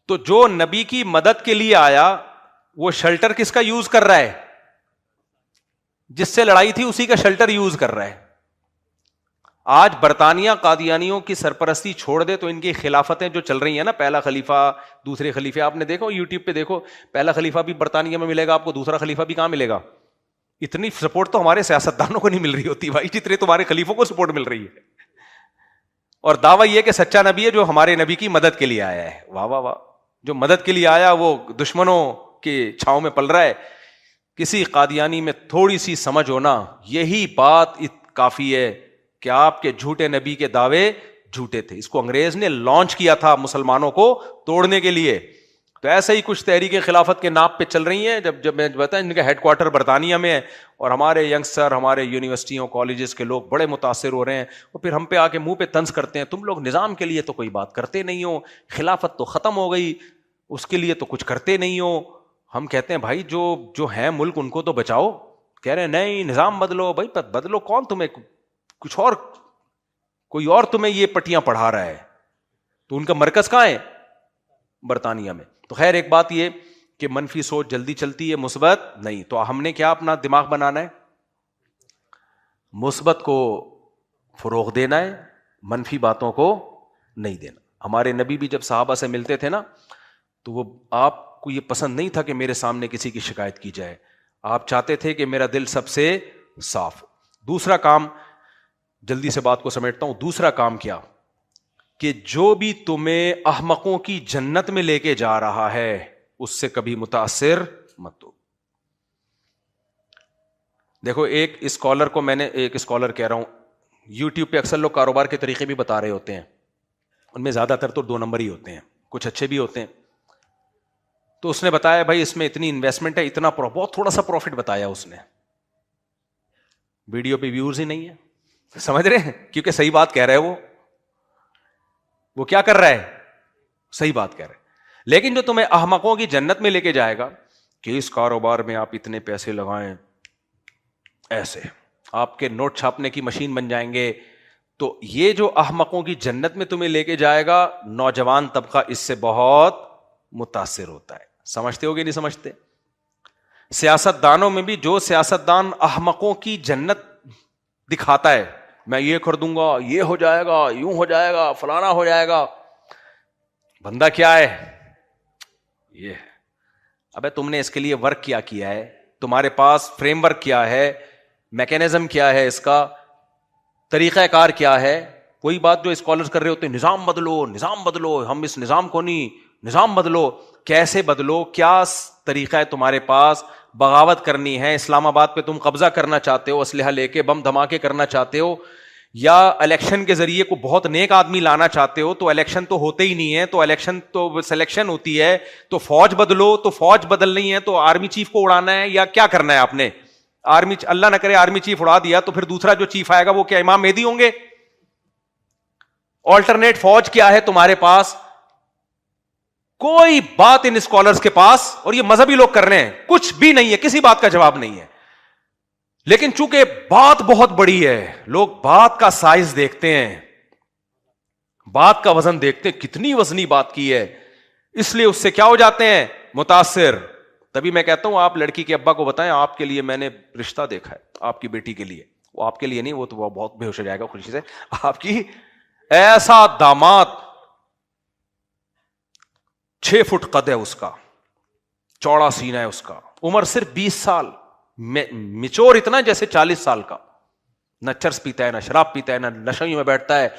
تو جو نبی کی مدد کے لیے آیا وہ شیلٹر کس کا یوز کر رہا ہے؟ جس سے لڑائی تھی اسی کا شیلٹر یوز کر رہا ہے. آج برطانیہ قادیانیوں کی سرپرستی چھوڑ دے تو ان کی خلافتیں جو چل رہی ہیں نا، پہلا خلیفہ، دوسرے خلیفے، آپ نے دیکھو یوٹیوب پہ دیکھو، پہلا خلیفہ بھی برطانیہ میں ملے گا آپ کو، دوسرا خلیفہ بھی کہاں ملے گا؟ اتنی سپورٹ تو ہمارے سیاستدانوں کو نہیں مل رہی ہوتی بھائی جتنے تمہارے خلیفوں کو سپورٹ مل رہی ہے. اور دعویٰ یہ کہ سچا نبی ہے جو ہمارے نبی کی مدد کے لیے آیا ہے. واہ واہ واہ. جو مدد کے لیے آیا وہ دشمنوں کے چھاؤں میں پل رہا ہے. کسی قادیانی میں تھوڑی سی سمجھ ہونا, یہی بات کافی ہے کہ آپ کے جھوٹے نبی کے دعوے جھوٹے تھے. اس کو انگریز نے لانچ کیا تھا مسلمانوں کو توڑنے کے لیے. تو ایسے ہی کچھ تحریک خلافت کے نام پہ چل رہی ہیں. جب میں بتایا ان کا ہیڈ کوارٹر برطانیہ میں ہے, اور ہمارے ینگسٹر ہمارے یونیورسٹیوں کالجز کے لوگ بڑے متاثر ہو رہے ہیں, اور پھر ہم پہ آ کے منہ پہ طنز کرتے ہیں, تم لوگ نظام کے لیے تو کوئی بات کرتے نہیں ہو, خلافت تو ختم ہو گئی, اس کے لیے تو کچھ کرتے نہیں ہو. ہم کہتے ہیں بھائی جو ہیں ملک ان کو تو بچاؤ. کہہ رہے ہیں نہیں نظام بدلو. بھائی بدلو کون تمہیں کچھ اور کوئی اور تمہیں یہ پٹیاں پڑھا رہا ہے. تو ان کا مرکز کہاں ہے؟ برطانیہ میں. تو خیر ایک بات یہ کہ منفی سوچ جلدی چلتی ہے, مثبت نہیں. تو ہم نے کیا اپنا دماغ بنانا ہے, مثبت کو فروغ دینا ہے, منفی باتوں کو نہیں دینا. ہمارے نبی بھی جب صحابہ سے ملتے تھے نا تو وہ آپ کو یہ پسند نہیں تھا کہ میرے سامنے کسی کی شکایت کی جائے. آپ چاہتے تھے کہ میرا دل سب سے صاف. دوسرا کام, جلدی سے بات کو سمیٹتا ہوں, دوسرا کام کیا کہ جو بھی تمہیں احمقوں کی جنت میں لے کے جا رہا ہے اس سے کبھی متاثر مت ہو. دیکھو ایک اسکالر کو میں نے, ایک اسکالر کہہ رہا ہوں, یوٹیوب پہ اکثر لوگ کاروبار کے طریقے بھی بتا رہے ہوتے ہیں, ان میں زیادہ تر تو 2 نمبر ہی ہوتے ہیں, کچھ اچھے بھی ہوتے ہیں. تو اس نے بتایا بھائی اس میں اتنی انویسٹمنٹ ہے, اتنا بہت تھوڑا سا پروفٹ بتایا اس نے, ویڈیو پہ ویوز ہی نہیں ہے. سمجھ رہے ہیں, کیونکہ صحیح بات کہہ رہے وہ کیا کر رہا ہے, صحیح بات کہہ رہے. لیکن جو تمہیں احمقوں کی جنت میں لے کے جائے گا کہ اس کاروبار میں آپ اتنے پیسے لگائیں, ایسے آپ کے نوٹ چھاپنے کی مشین بن جائیں گے, تو یہ جو احمقوں کی جنت میں تمہیں لے کے جائے گا, نوجوان طبقہ اس سے بہت متاثر ہوتا ہے. سمجھتے ہو کہ نہیں سمجھتے؟ سیاست دانوں میں بھی جو سیاستدان احمقوں کی جنت دکھاتا ہے, میں یہ کر دوں گا, یہ ہو جائے گا, یوں ہو جائے گا, فلانا ہو جائے گا, بندہ کیا ہے یہ, ابے تم نے اس کے لیے ورک کیا ہے, تمہارے پاس فریم ورک کیا ہے, میکینزم کیا ہے, اس کا طریقہ کار کیا ہے. کوئی بات جو اسکالرز کر رہے ہوتے ہیں نظام بدلو نظام بدلو, ہم اس نظام کو نہیں, نظام بدلو. کیسے بدلو, کیا طریقہ ہے تمہارے پاس؟ بغاوت کرنی ہے, اسلام آباد پہ تم قبضہ کرنا چاہتے ہو, اسلحہ لے کے بم دھماکے کرنا چاہتے ہو, یا الیکشن کے ذریعے کو بہت نیک آدمی لانا چاہتے ہو, تو الیکشن تو ہوتے ہی نہیں ہے, تو الیکشن تو سلیکشن ہوتی ہے, تو فوج بدلو, تو فوج بدلنی ہے تو آرمی چیف کو اڑانا ہے, یا کیا کرنا ہے آپ نے؟ آرمی, اللہ نہ کرے آرمی چیف اڑا دیا تو پھر دوسرا جو چیف آئے گا وہ کیا امام مہدی ہوں گے؟ آلٹرنیٹ فوج کیا ہے تمہارے پاس؟ کوئی بات ان اسکالرز کے پاس, اور یہ مذہبی لوگ کر رہے ہیں, کچھ بھی نہیں ہے, کسی بات کا جواب نہیں ہے. لیکن چونکہ بات بہت بڑی ہے, لوگ بات کا سائز دیکھتے ہیں, بات کا وزن دیکھتے ہیں, کتنی وزنی بات کی ہے, اس لیے اس سے کیا ہو جاتے ہیں, متاثر. تبھی میں کہتا ہوں آپ لڑکی کے ابا کو بتائیں آپ کے لیے میں نے رشتہ دیکھا ہے, آپ کی بیٹی کے لیے, وہ آپ کے لیے نہیں, وہ تو بہت بے ہوش ہو جائے گا خوشی سے, آپ کی ایسا داماد 6 فٹ قد ہے اس کا, چوڑا سینہ ہے اس کا, عمر صرف 20 سال, میچور اتنا جیسے 40 سال کا, نہ چرس پیتا ہے, نہ شراب پیتا ہے, نہ نشوں میں بیٹھتا ہے,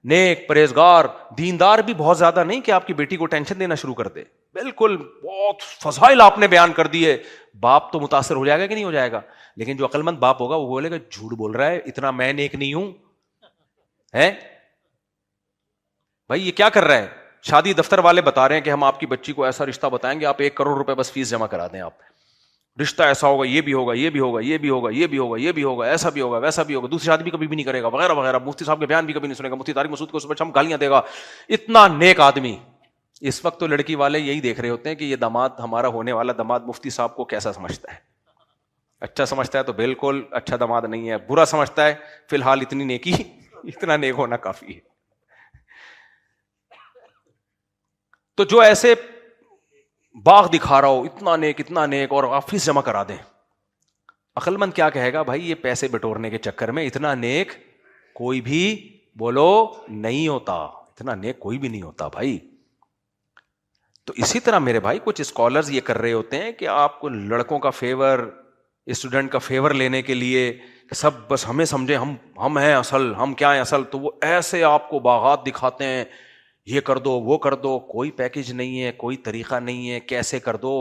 نیک پرہیزگار, دیندار بھی بہت زیادہ نہیں کہ آپ کی بیٹی کو ٹینشن دینا شروع کر دے, بالکل بہت فضائل آپ نے بیان کر دیے. باپ تو متاثر ہو جائے گا کہ نہیں ہو جائے گا؟ لیکن جو عقل مند باپ ہوگا وہ بولے گا جھوٹ بول رہا ہے, اتنا میں نیک نہیں ہوں ہے بھائی, یہ کیا کر رہا ہے؟ شادی دفتر والے بتا رہے ہیں کہ ہم آپ کی بچی کو ایسا رشتہ بتائیں گے, آپ 1 کروڑ روپے بس فیس جمع کرا دیں, آپ رشتہ ایسا ہوگا, یہ بھی ہوگا, یہ بھی ہوگا, یہ بھی ہوگا, یہ بھی ہوگا, یہ بھی ہوگا, ایسا بھی ہوگا, ویسا بھی ہوگا, دوسری شادی بھی کبھی بھی نہیں کرے گا, وغیرہ وغیرہ. مفتی صاحب کے بیان بھی کبھی نہیں سنے گا, مفتی طارق مسعود کو صبح شام گالیاں دے گا. اتنا نیک آدمی. اس وقت تو لڑکی والے یہی دیکھ رہے ہوتے ہیں کہ یہ داماد, ہمارا ہونے والا داماد مفتی صاحب کو کیسا سمجھتا ہے. اچھا سمجھتا ہے تو بالکل اچھا داماد نہیں ہے, برا سمجھتا ہے فی الحال اتنی نیکی, اتنا نیک ہونا کافی ہے. تو جو ایسے باغ دکھا رہا ہو اتنا نیک اور آپ فیس جمع کرا دیں, عقل مند کیا کہے گا, بھائی یہ پیسے بٹورنے کے چکر میں اتنا نیک کوئی بھی بولو نہیں ہوتا, اتنا نیک کوئی بھی نہیں ہوتا بھائی. تو اسی طرح میرے بھائی کچھ اسکالرز یہ کر رہے ہوتے ہیں کہ آپ کو لڑکوں کا فیور, اسٹوڈنٹ کا فیور لینے کے لیے کہ سب بس ہمیں سمجھے ہم ہیں اصل، ہم کیا ہیں اصل، تو وہ ایسے آپ کو باغات دکھاتے ہیں، یہ کر دو وہ کر دو، کوئی پیکج نہیں ہے، کوئی طریقہ نہیں ہے، کیسے کر دو،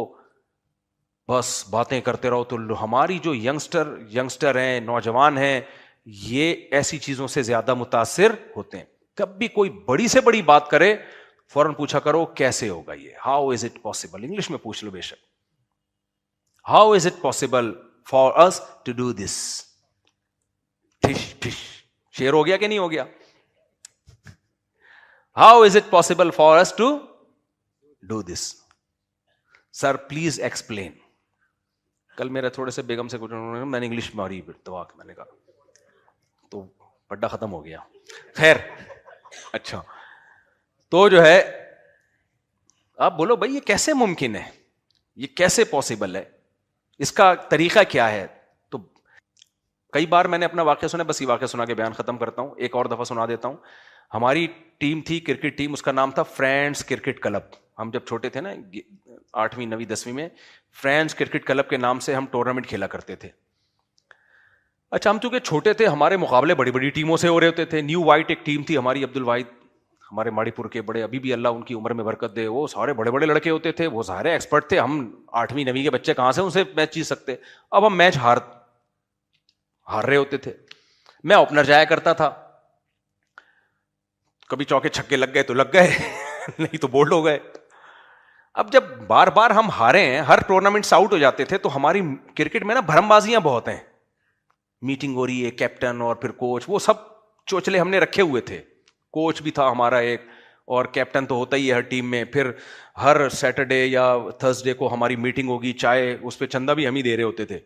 بس باتیں کرتے رہو. تو ہماری جو ینگسٹر ہیں، نوجوان ہیں، یہ ایسی چیزوں سے زیادہ متاثر ہوتے ہیں. کب بھی کوئی بڑی سے بڑی بات کرے فوراً پوچھا کرو کیسے ہوگا یہ، how is it possible, English میں پوچھ لو بے شک، how is it possible for us to do this. ٹھش ٹھش، شیر ہو گیا کہ نہیں ہو گیا؟ How is it possible for us to do this. Sir please explain. کل میرا تھوڑے سے بیگم سے کچھ میں نے انگلش ماری دوا، میں نے کہا تو پڈا ختم ہو گیا. خیر اچھا، تو جو ہے آپ بولو بھائی یہ کیسے ممکن ہے، یہ کیسے پاسبل ہے، اس کا طریقہ کیا ہے؟ تو کئی بار میں نے اپنا واقعہ سنا، بس یہ واقعہ سنا کے بیان ختم کرتا ہوں، ایک اور دفعہ سنا دیتا ہوں. ہماری ٹیم تھی، کرکٹ ٹیم، اس کا نام تھا فرینڈز کرکٹ کلب. ہم جب چھوٹے تھے نا 8ویں 9ویں 10ویں میں، فرینڈز کرکٹ کلب کے نام سے ہم ٹورنامنٹ کھیلا کرتے تھے. اچھا ہم چونکہ چھوٹے تھے، ہمارے مقابلے بڑی بڑی ٹیموں سے ہو رہے ہوتے تھے. نیو وائٹ ایک ٹیم تھی ہماری، عبد الواحد ہمارے ماڑی پور کے بڑے، ابھی بھی اللہ ان کی عمر میں برکت دے، وہ سارے بڑے بڑے لڑکے ہوتے تھے، وہ سارے ایکسپرٹ تھے. ہم 8ویں 9ویں کے بچے کہاں سے ان سے میچ جیت سکتے. اب ہم میچ ہار رہے ہوتے تھے. میں اوپنر جایا کرتا تھا، کبھی چوکے چھکے لگ گئے تو لگ گئے نہیں تو بولڈ ہو گئے. اب جب بار بار ہم ہارے ہیں، ہر ٹورنامنٹ سے آؤٹ ہو جاتے تھے، تو ہماری کرکٹ میں نا بھرم بازیاں بہت ہیں. میٹنگ ہو رہی ہے، کیپٹن اور پھر کوچ، وہ سب چوچلے ہم نے رکھے ہوئے تھے. کوچ بھی تھا ہمارا ایک، اور کیپٹن تو ہوتا ہی ہے ہر ٹیم میں. پھر ہر سیٹرڈے یا تھرسڈے کو ہماری میٹنگ ہوگی، چائے، اس پہ چندہ بھی ہم ہی دے رہے ہوتے تھے.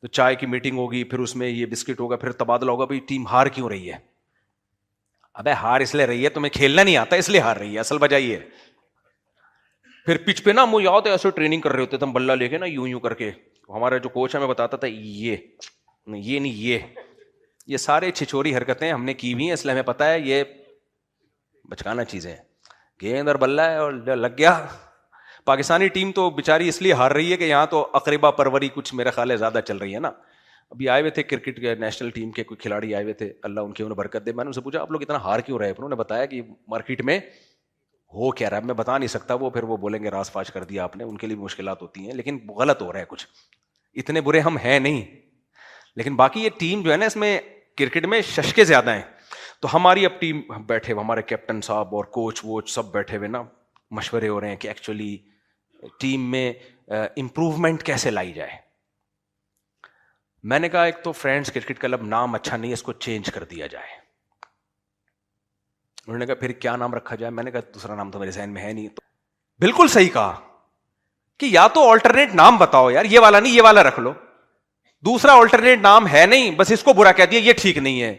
تو چائے کی میٹنگ ہوگی، پھر اس میں یہ بسکٹ ہوگا، پھر تبادلہ ہوگا. بھائی ٹیم ہار کیوں رہی ہے؟ ابے ہار اس لیے رہی ہے تمہیں کھیلنا نہیں آتا اس لیے ہار رہی ہے، اصل وجہ یہ ہے. پھر پچ پہ نا مجھے یاد ہے ایسے ٹریننگ کر رہے ہوتے تھے ہم، بلہ لے کے نا یوں کر کے. ہمارا جو کوچ ہمیں بتاتا تھا یہ نہیں یہ سارے چھچوری حرکتیں ہم نے کی ہوئی ہیں، اس لیے ہمیں پتا ہے یہ بچکانا چیزیں. گیند اور بلہ ہے اور لگ گیا. پاکستانی ٹیم تو بیچاری اس لیے ہار رہی ہے کہ یہاں تو اقربا پروری کچھ میرا خیال ہے زیادہ چل رہی ہے نا. ابھی آئے ہوئے تھے کرکٹ کے نیشنل ٹیم کے کوئی کھلاڑی آئے ہوئے تھے، اللہ ان کی انہیں برکت دے. میں نے ان سے پوچھا آپ لوگ اتنا ہار کیوں رہے؟ انہوں نے بتایا کہ مارکیٹ میں ہو کیا رہا ہے، میں بتا نہیں سکتا، وہ پھر وہ بولیں گے راز فاش کر دیا آپ نے، ان کے لیے مشکلات ہوتی ہیں، لیکن غلط ہو رہا ہے کچھ. اتنے برے ہم ہیں نہیں، لیکن باقی یہ ٹیم جو ہے نا اس میں کرکٹ میں ششکے زیادہ ہیں. تو ہماری اب ٹیم بیٹھے ہوئے، ہمارے کیپٹن صاحب اور کوچ ووچ سب بیٹھے ہوئے نا، مشورے ہو رہے ہیں کہ ایکچولی ٹیم میں امپروومنٹ کیسے لائی جائے. میں نے کہا ایک تو فرینڈز کرکٹ کلب نام اچھا نہیں ہے، اس کو چینج کر دیا جائے. انہوں نے کہا پھر کیا نام رکھا جائے؟ میں نے کہا دوسرا نام تو میرے ذہن میں ہے نہیں. تو بالکل صحیح کہا کہ یا تو آلٹرنیٹ نام بتاؤ یار، یہ والا نہیں یہ والا رکھ لو. دوسرا آلٹرنیٹ نام ہے نہیں، بس اس کو برا کہہ دیا، یہ ٹھیک نہیں ہے،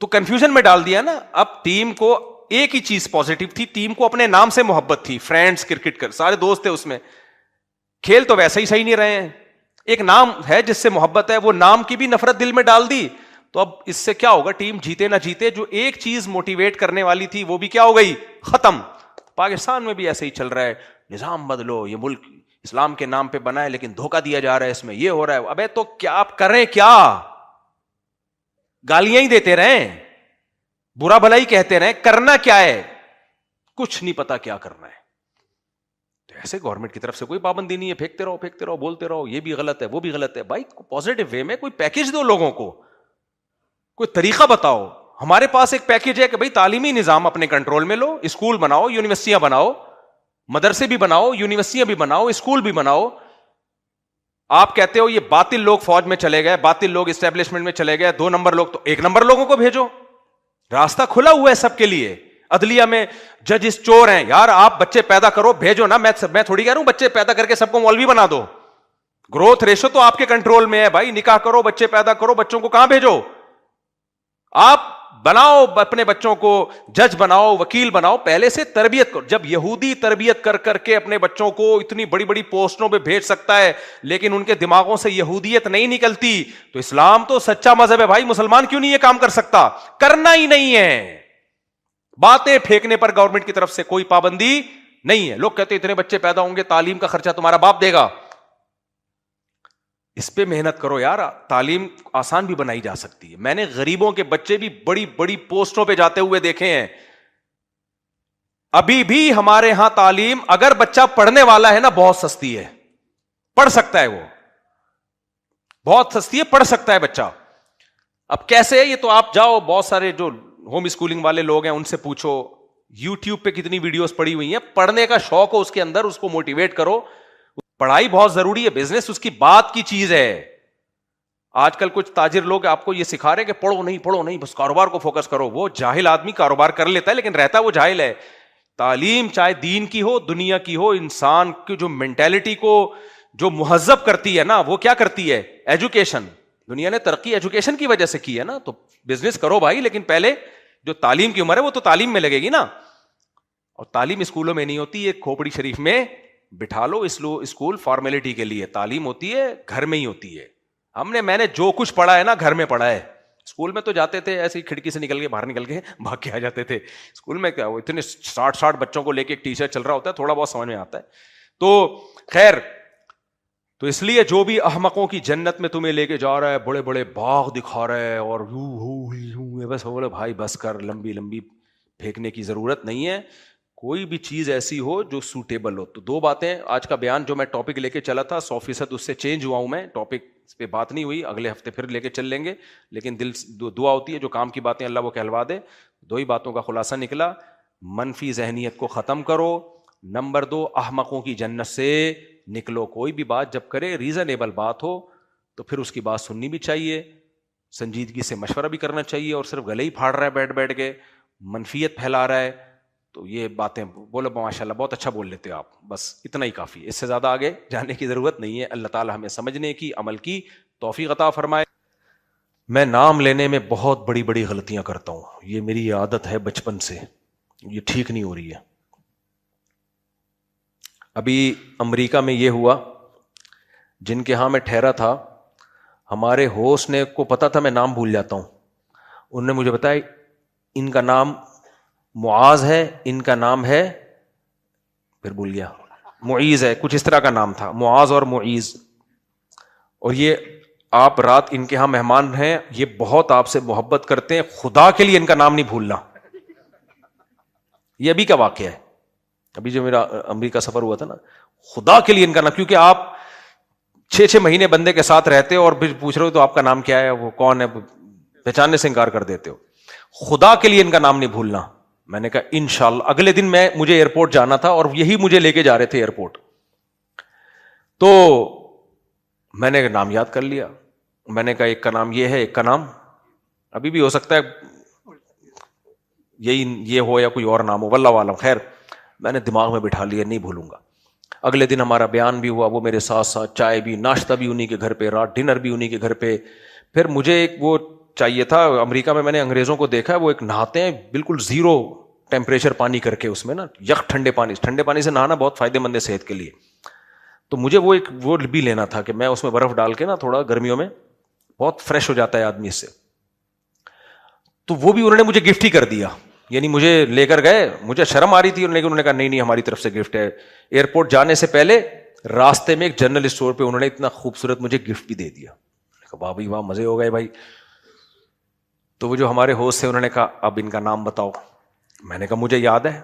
تو کنفیوژن میں ڈال دیا نا. اب ٹیم کو ایک ہی چیز پازیٹو تھی، ٹیم کو اپنے نام سے محبت تھی، فرینڈز کرکٹ کر، سارے دوست تھے اس میں. کھیل تو ویسے ہی صحیح نہیں رہے ہیں، ایک نام ہے جس سے محبت ہے، وہ نام کی بھی نفرت دل میں ڈال دی. تو اب اس سے کیا ہوگا؟ ٹیم جیتے نہ جیتے جو ایک چیز موٹیویٹ کرنے والی تھی وہ بھی کیا ہو گئی؟ ختم. پاکستان میں بھی ایسے ہی چل رہا ہے، نظام بدلو، یہ ملک اسلام کے نام پہ بنا ہے لیکن دھوکہ دیا جا رہا ہے اس میں، یہ ہو رہا ہے. ابے تو کیا آپ کریں؟ کیا گالیاں ہی دیتے رہیں، برا بھلا ہی کہتے رہیں، کرنا کیا ہے؟ کچھ نہیں پتا کیا کرنا ہے. تو ایسے گورنمنٹ کی طرف سے کوئی پابندی نہیں ہے، پھینکتے رہو بولتے رہو، یہ بھی غلط ہے وہ بھی غلط ہے. بھائی پازیٹو وے میں کوئی پیکج دو لوگوں کو، کوئی طریقہ بتاؤ. ہمارے پاس ایک پیکج ہے کہ بھائی تعلیمی نظام اپنے کنٹرول میں لو، اسکول بناؤ، یونیورسٹیاں بناؤ، مدرسے بھی بناؤ، یونیورسٹیاں بھی بناؤ، اسکول بھی بناؤ. آپ کہتے ہو یہ باطل لوگ فوج میں چلے گئے، باطل لوگ اسٹیبلشمنٹ میں چلے گئے، 2 نمبر لوگ، تو 1 نمبر لوگوں کو بھیجو. راستہ کھلا ہوا ہے سب کے لیے. عدلیہ میں ججز چور ہیں یار، آپ بچے پیدا کرو بھیجو نا. میں تھوڑی کہہ رہا ہوں بچے پیدا کر کے سب کو مولوی بنا دو. گروتھ ریشو تو آپ کے کنٹرول میں ہے بھائی. نکاح کرو، بچے پیدا کرو، بچوں کو کہاں بھیجو؟ آپ بناؤ اپنے بچوں کو، جج بناؤ، وکیل بناؤ، پہلے سے تربیت کرو. جب یہودی تربیت کر کے اپنے بچوں کو اتنی بڑی بڑی پوسٹوں پہ بھیج سکتا ہے لیکن ان کے دماغوں سے یہودیت نہیں نکلتی، تو اسلام تو سچا مذہب ہے بھائی، مسلمان کیوں نہیں یہ کام کر سکتا؟ کرنا ہی نہیں ہے. باتیں پھینکنے پر گورنمنٹ کی طرف سے کوئی پابندی نہیں ہے. لوگ کہتے ہیں اتنے بچے پیدا ہوں گے، تعلیم کا خرچہ تمہارا باپ دے گا. اس پہ محنت کرو یار, تعلیم آسان بھی بنائی جا سکتی ہے. میں نے غریبوں کے بچے بھی بڑی بڑی پوسٹوں پہ جاتے ہوئے دیکھے ہیں. ابھی بھی ہمارے ہاں تعلیم اگر بچہ پڑھنے والا ہے نا بہت سستی ہے, پڑھ سکتا ہے, وہ بہت سستی ہے, پڑھ سکتا ہے بچہ. اب کیسے ہے یہ تو آپ جاؤ, بہت سارے جو ہوم اسکولنگ والے لوگ ہیں ان سے پوچھو, یوٹیوب پہ کتنی ویڈیوز پڑی ہوئی ہیں. پڑھنے کا شوق ہو اس کے اندر, اس کو موٹیویٹ کرو. پڑھائی بہت ضروری ہے, بزنس اس کی بات کی چیز ہے. آج کل کچھ تاجر لوگ آپ کو یہ سکھا رہے ہیں کہ پڑھو نہیں بس کاروبار کو فوکس کرو. وہ جاہل آدمی کاروبار کر لیتا ہے لیکن رہتا وہ جاہل ہے. تعلیم چاہے دین کی ہو دنیا کی ہو, انسان کی جو مینٹالٹی کو جو مہذب کرتی ہے نا, وہ کیا کرتی ہے؟ ایجوکیشن. دنیا نے ترقی ایجوکیشن کی وجہ سے کی ہے نا. تو بزنس کرو بھائی, لیکن پہلے جو تعلیم کی عمر ہے وہ تو تعلیم میں لگے گی نا. اور تعلیم اسکولوں میں نہیں ہوتی, ایک کھوپڑی شریف میں بٹھا لو. اسکول فارمیلٹی کے لیے, تعلیم ہوتی ہے گھر میں ہی ہوتی ہے. میں نے جو کچھ پڑھا ہے نا گھر میں پڑھا ہے. اسکول میں تو جاتے تھے ایسی کھڑکی سے نکل کے باہر نکل کے بھاگ کے آ جاتے تھے. اسکول میں کیا, وہ اتنے 60 بچوں کو لے کے ایک ٹیچر چل رہا ہوتا ہے, تھوڑا بہت سمجھ میں آتا ہے. تو خیر, تو اس لیے جو بھی احمقوں کی جنت میں تمہیں لے کے جا رہا ہے, بڑے بڑے باغ دکھا رہا ہے اور بس بولے بھائی بس کر, لمبی لمبی پھینکنے کی ضرورت نہیں ہے. کوئی بھی چیز ایسی ہو جو سوٹیبل ہو. تو دو باتیں آج کا بیان جو میں ٹاپک لے کے چلا تھا 100% اس سے چینج ہوا ہوں میں. ٹاپک اس پہ بات نہیں ہوئی, اگلے ہفتے پھر لے کے چل لیں گے. لیکن دل دعا ہوتی ہے جو کام کی باتیں اللہ وہ کہلوا دے. دو ہی باتوں کا خلاصہ نکلا, منفی ذہنیت کو ختم کرو. نمبر 2, احمقوں کی جنت سے نکلو. کوئی بھی بات جب کرے ریزنیبل بات ہو تو پھر اس کی بات سننی بھی چاہیے, سنجیدگی سے مشورہ بھی کرنا چاہیے. اور صرف گلے ہی پھاڑ رہا ہے بیٹھ کے, منفیت پھیلا رہا ہے, تو یہ باتیں بولو ماشاء اللہ بہت اچھا بول لیتے ہو آپ, بس اتنا ہی کافی ہے, اس سے زیادہ آگے جانے کی ضرورت نہیں ہے. اللہ تعالی ہمیں سمجھنے کی, عمل کی توفیق عطا فرمائے. میں نام لینے میں بہت بڑی بڑی غلطیاں کرتا ہوں, یہ میری عادت ہے بچپن سے, یہ ٹھیک نہیں ہو رہی ہے. ابھی امریکہ میں یہ ہوا, جن کے ہاں میں ٹھہرا تھا, ہمارے ہوسٹ نے کو پتا تھا میں نام بھول جاتا ہوں. انہوں نے مجھے بتایا ان کا نام معاذ ہے, ان کا نام ہے, پھر بھول گیا, معیز ہے, کچھ اس طرح کا نام تھا, معاذ اور معیز. اور یہ آپ رات ان کے ہاں مہمان ہیں, یہ بہت آپ سے محبت کرتے ہیں, خدا کے لیے ان کا نام نہیں بھولنا. یہ ابھی کا واقعہ ہے, ابھی جو میرا امریکہ سفر ہوا تھا نا, خدا کے لیے ان کا نام, کیونکہ آپ 6 مہینے بندے کے ساتھ رہتے ہو اور پھر پوچھ رہے ہو تو آپ کا نام کیا ہے, وہ کون ہے, پہچاننے سے انکار کر دیتے ہو. خدا کے لیے ان کا نام نہیں بھولنا. میں نے کہا انشاءاللہ. اگلے دن مجھے ایئرپورٹ جانا تھا اور یہی مجھے لے کے جا رہے تھے ایئرپورٹ, تو میں نے نام یاد کر لیا. میں نے کہا ایک کا نام یہ ہے, ایک کا نام ابھی بھی ہو سکتا ہے یہی یہ ہو یا کوئی اور نام ہو, واللہ عالم. خیر میں نے دماغ میں بٹھا لیا, نہیں بھولوں گا. اگلے دن ہمارا بیان بھی ہوا, وہ میرے ساتھ ساتھ, چائے بھی, ناشتہ بھی انہی کے گھر پہ, رات ڈنر بھی انہی کے گھر پہ. پھر مجھے ایک وہ چاہیے تھا, امریکہ میں نے انگریزوں کو دیکھا ہے وہ ایک نہاتے ہیں بالکل 0 ٹیمپریچر پانی کر کے, اس میں نا یخ ٹھنڈے پانی سے نہانا بہت فائدے مند ہے صحت کے لیے. تو مجھے وہ بھی لینا تھا کہ میں اس میں برف ڈال کے نا تھوڑا گرمیوں میں بہت فریش ہو جاتا ہے آدمی اس سے. تو وہ بھی انہوں نے مجھے گفٹ ہی کر دیا, یعنی مجھے لے کر گئے, مجھے شرم آ رہی تھی, انہوں نے کہا نہیں ہماری طرف سے گفٹ ہے. ایئرپورٹ جانے سے پہلے راستے میں ایک جنرل اسٹور پہ انہوں نے اتنا خوبصورت مجھے گفٹ بھی دے دیا. واہ بھائی واہ, مزے ہو گئے بھائی. تو وہ جو ہمارے ہوسٹ تھے انہوں نے کہا اب ان کا نام بتاؤ. میں نے کہا مجھے یاد ہے,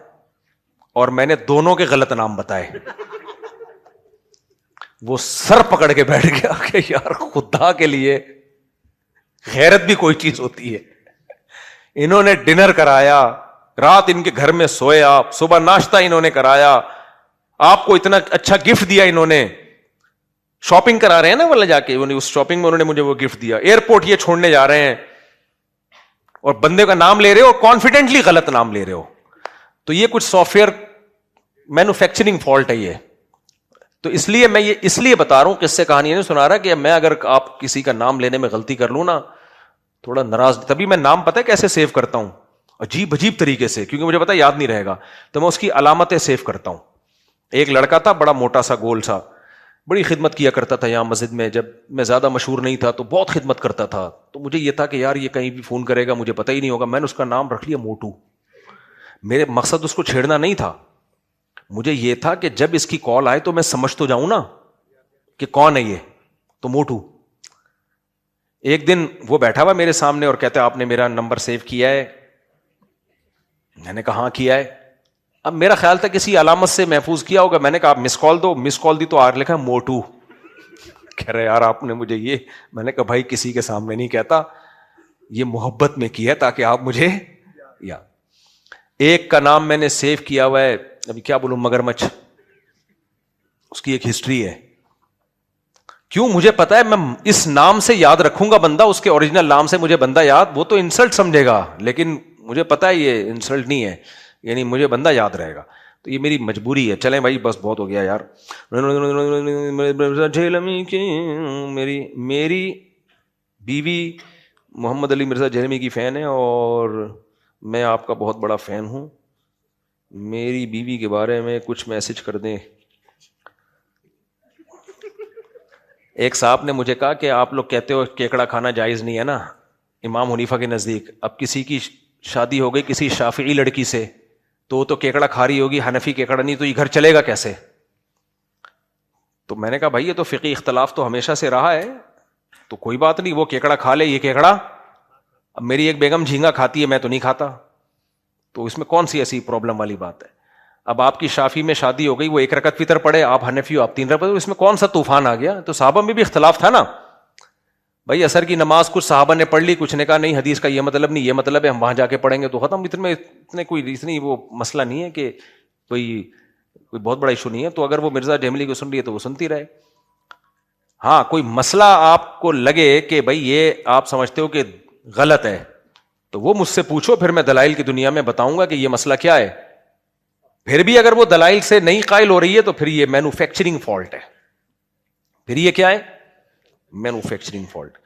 اور میں نے دونوں کے غلط نام بتائے. وہ سر پکڑ کے بیٹھ گیا کہ یار خدا کے لیے غیرت بھی کوئی چیز ہوتی ہے. انہوں نے ڈنر کرایا, رات ان کے گھر میں سوئے آپ, صبح ناشتہ انہوں نے کرایا, آپ کو اتنا اچھا گفٹ دیا, انہوں نے شاپنگ کرا رہے ہیں نا واللہ جا کے, اس شاپنگ میں انہوں نے مجھے وہ گفٹ دیا. ایئرپورٹ یہ چھوڑنے جا رہے ہیں اور بندے کا نام لے رہے ہو, کانفیڈنٹلی غلط نام لے رہے ہو. تو یہ کچھ سافٹ ویئر مینوفیکچرنگ فالٹ ہے یہ. تو اس لیے میں یہ اس لیے بتا رہا ہوں, قصے کہانی نہیں سنا رہا کہ میں اگر آپ کسی کا نام لینے میں غلطی کر لوں نا تھوڑا ناراض, تبھی میں نام پتہ ہے کیسے سیو کرتا ہوں, عجیب طریقے سے, کیونکہ مجھے پتا یاد نہیں رہے گا, تو میں اس کی علامتیں سیو کرتا ہوں. ایک لڑکا تھا بڑا موٹا سا گول سا, بڑی خدمت کیا کرتا تھا یہاں مسجد میں, جب میں زیادہ مشہور نہیں تھا تو بہت خدمت کرتا تھا. تو مجھے یہ تھا کہ یار یہ کہیں بھی فون کرے گا مجھے پتہ ہی نہیں ہوگا, میں نے اس کا نام رکھ لیا موٹو. میرے مقصد اس کو چھیڑنا نہیں تھا, مجھے یہ تھا کہ جب اس کی کال آئے تو میں سمجھ تو جاؤں نا کہ کون ہے یہ. تو موٹو. ایک دن وہ بیٹھا ہوا میرے سامنے اور کہتا ہے آپ نے میرا نمبر سیو کیا ہے؟ میں نے کہا ہاں کیا ہے. اب میرا خیال تھا کسی علامت سے محفوظ کیا ہوگا. میں نے کہا آپ مس کال دو. مس کال دی تو آر لکھا موٹو. کہہ رہے یار آپ نے مجھے یہ. میں نے کہا بھائی کسی کے سامنے نہیں کہتا, یہ محبت میں کیا ہے تاکہ آپ مجھے یا. ایک کا نام میں نے سیو کیا ہوا ہے, ابھی کیا بولوں, مگرمچھ. اس کی ایک ہسٹری ہے. کیوں؟ مجھے پتا ہے میں اس نام سے یاد رکھوں گا بندہ, اس کے اوریجنل نام سے مجھے بندہ یاد, وہ تو انسلٹ سمجھے گا, لیکن مجھے پتا ہے یہ انسلٹ نہیں ہے, یعنی مجھے بندہ یاد رہے گا. تو یہ میری مجبوری ہے. چلیں بھائی بس بہت ہو گیا یار. میری بیوی محمد علی مرزا جہلمی کی فین ہے اور میں آپ کا بہت بڑا فین ہوں. میری بیوی کے بارے میں کچھ میسج کر دیں. ایک صاحب نے مجھے کہا کہ آپ لوگ کہتے ہو کیکڑا کھانا جائز نہیں ہے نا امام حنیفہ کے نزدیک. اب کسی کی شادی ہو گئی کسی شافعی لڑکی سے, تو وہ تو کیکڑا کھا رہی ہوگی, حنفی کیکڑا نہیں, تو یہ گھر چلے گا کیسے؟ تو میں نے کہا بھائی یہ تو فقہی اختلاف تو ہمیشہ سے رہا ہے, تو کوئی بات نہیں, وہ کیکڑا کھا لے, یہ کیکڑا. اب میری ایک بیگم جھینگا کھاتی ہے, میں تو نہیں کھاتا, تو اس میں کون سی ایسی پرابلم والی بات ہے؟ اب آپ کی شافی میں شادی ہو گئی, وہ 1 رکعت وتر پڑھے, آپ حنفی ہو آپ 3 رکعت, اس میں کون سا طوفان آ گیا؟ تو صحابہ میں بھی اختلاف تھا نا بھائی. عصر کی نماز کچھ صحابہ نے پڑھ لی, کچھ نے کہا نہیں حدیث کا یہ مطلب نہیں, یہ مطلب ہے, ہم وہاں جا کے پڑھیں گے تو ختم. اتنے کوئی اتنی وہ مسئلہ نہیں ہے کہ کوئی بہت بڑا ایشو نہیں ہے. تو اگر وہ مرزا جہملی کو سن رہی ہے تو وہ سنتی رہے. ہاں کوئی مسئلہ آپ کو لگے کہ بھائی یہ آپ سمجھتے ہو کہ غلط ہے, تو وہ مجھ سے پوچھو, پھر میں دلائل کی دنیا میں بتاؤں گا کہ یہ مسئلہ کیا ہے. پھر بھی اگر وہ دلائل سے نہیں قائل ہو رہی ہے تو پھر یہ مینوفیکچرنگ فالٹ ہے. پھر یہ کیا ہے؟ Manufacturing fault.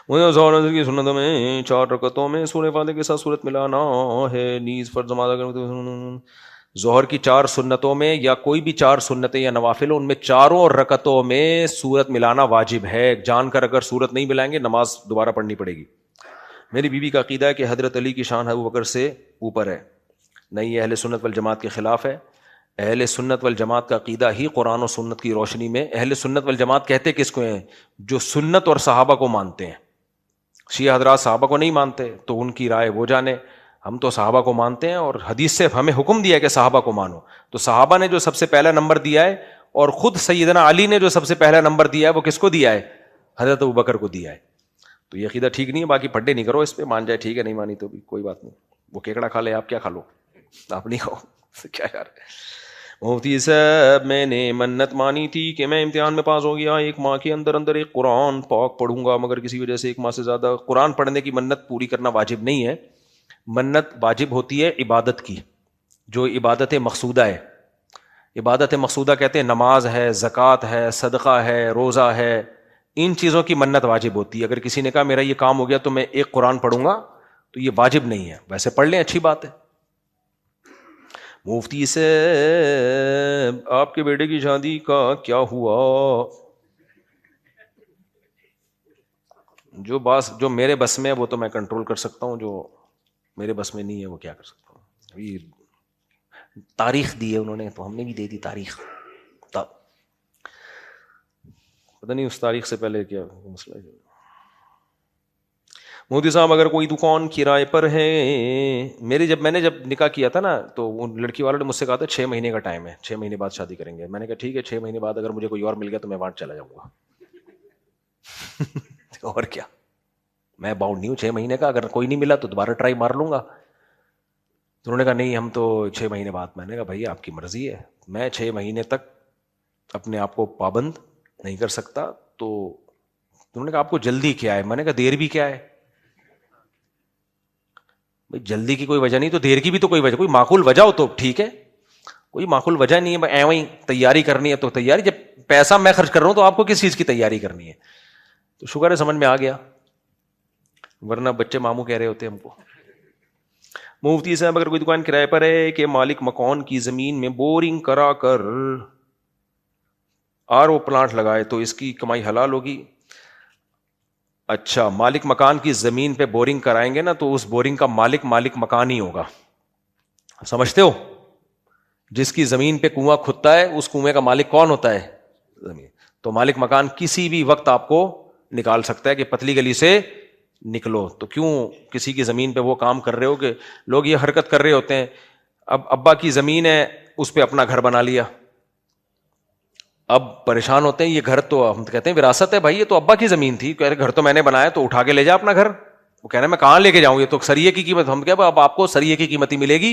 کی سنتوں میں 4 رکعتوں میں سورہ فاتحہ کے ساتھ سورت ملانا ہے. نیز فرض ظہر کی 4 سنتوں میں یا کوئی بھی 4 سنتیں یا نوافل ان میں چاروں رکعتوں میں سورت ملانا واجب ہے. جان کر اگر سورت نہیں ملائیں گے نماز دوبارہ پڑھنی پڑے گی. میری بیوی کا عقیدہ ہے کہ حضرت علی کی شان ابو بکر سے اوپر ہے. نہیں, یہ اہل سنت والجماعت کے خلاف ہے. اہل سنت والجماعت کا عقیدہ ہی قرآن و سنت کی روشنی میں. اہل سنت والجماعت کہتے کس کو ہیں؟ جو سنت اور صحابہ کو مانتے ہیں. شیعہ حضرات صحابہ کو نہیں مانتے, تو ان کی رائے وہ جانے. ہم تو صحابہ کو مانتے ہیں, اور حدیث سے ہمیں حکم دیا ہے کہ صحابہ کو مانو. تو صحابہ نے جو سب سے پہلا نمبر دیا ہے, اور خود سیدنا علی نے جو سب سے پہلا نمبر دیا ہے, وہ کس کو دیا ہے؟ حضرت ابو بکر کو دیا ہے. تو یہ عقیدہ ٹھیک نہیں ہے. باقی پڑھے نہیں کرو اس پہ, مان جائے ٹھیک ہے, نہیں مانی تو بھی کوئی بات نہیں. وہ کیکڑا کھا لے, آپ کیا کھا لو, آپ نہیں کھاؤ کیا یار. مفتی صاحب میں نے منت مانی تھی کہ میں امتحان میں پاس ہو گیا, 1 ماہ کے اندر اندر ایک قرآن پاک پڑھوں گا, مگر کسی وجہ سے 1 ماہ سے زیادہ. قرآن پڑھنے کی منت پوری کرنا واجب نہیں ہے. منت واجب ہوتی ہے عبادت کی, جو عبادت مقصودہ ہے. عبادت مقصودہ کہتے ہیں نماز ہے, زکوٰۃ ہے, صدقہ ہے, روزہ ہے, ان چیزوں کی منت واجب ہوتی ہے. اگر کسی نے کہا میرا یہ کام ہو گیا تو میں ایک قرآن پڑھوں گا, تو یہ واجب نہیں ہے. ویسے پڑھ لیں, اچھی بات ہے. مفتی سے آپ کے بیٹے کی شادی کا کیا ہوا؟ جو میرے بس میں ہے وہ تو میں کنٹرول کر سکتا ہوں, جو میرے بس میں نہیں ہے وہ کیا کر سکتا ہوں. ابھی تاریخ دی ہے انہوں نے, تو ہم نے بھی دے دی تاریخ. پتہ نہیں اس تاریخ سے پہلے کیا مسئلہ ہے. مودی صاحب اگر کوئی دکان کرائے پر ہے, میں نے جب نکاح کیا تھا نا, تو ان لڑکی والوں نے مجھ سے کہا تھا 6 مہینے کا ٹائم ہے, 6 مہینے بعد شادی کریں گے. میں نے کہا ٹھیک ہے, 6 مہینے بعد اگر مجھے کوئی اور مل گیا تو میں وہاں چلا جاؤں گا. اور کیا, میں باؤنڈ نہیں ہوں 6 مہینے کا, اگر کوئی نہیں ملا تو دوبارہ ٹرائی مار لوں گا. تو انہوں نے کہا نہیں ہم تو 6 مہینے بعد. میں نے کہا بھائی آپ کی مرضی ہے, میں 6 مہینے تک اپنے آپ کو پابند نہیں کر سکتا. تو انہوں نے کہا آپ کو جلدی کیا ہے؟ میں نے کہا دیر بھی کیا ہے بھائی, جلدی کی کوئی وجہ نہیں, تو دیر کی بھی تو کوئی وجہ, کوئی معقول وجہ ہو تو ٹھیک ہے, کوئی معقول وجہ نہیں ہے. ایویں ہی تیاری کرنی ہے تو تیاری, جب پیسہ میں خرچ کر رہا ہوں تو آپ کو کس چیز کی تیاری کرنی ہے؟ تو شکر ہے سمجھ میں آ گیا, ورنہ بچے ماموں کہہ رہے ہوتے ہم کو. مفتی صاحب اگر کوئی دکان کرائے پر ہے کہ مالک مکان کی زمین میں بورنگ کرا کر RO پلانٹ لگائے تو اس کی کمائی حلال ہوگی؟ اچھا, مالک مکان کی زمین پہ بورنگ کرائیں گے نا, تو اس بورنگ کا مالک مکان ہی ہوگا. سمجھتے ہو, جس کی زمین پہ کنواں کھدتا ہے اس کنویں کا مالک کون ہوتا ہے؟ زمین. تو مالک مکان کسی بھی وقت آپ کو نکال سکتا ہے کہ پتلی گلی سے نکلو. تو کیوں کسی کی زمین پہ وہ کام کر رہے ہو کہ لوگ یہ حرکت کر رہے ہوتے ہیں. اب ابا کی زمین ہے, اس پہ اپنا گھر بنا لیا, اب پریشان ہوتے ہیں, یہ گھر تو ہم کہتے ہیں وراثت ہے بھائی, یہ تو ابا کی زمین تھی, کہہ رہے گھر تو میں نے بنایا, تو اٹھا کے لے جا اپنا گھر. وہ کہہ رہے ہیں میں کہاں لے کے جاؤں, یہ تو سریے کی قیمت. ہم کہہ اب آپ کو سریے کی قیمت ہی ملے گی.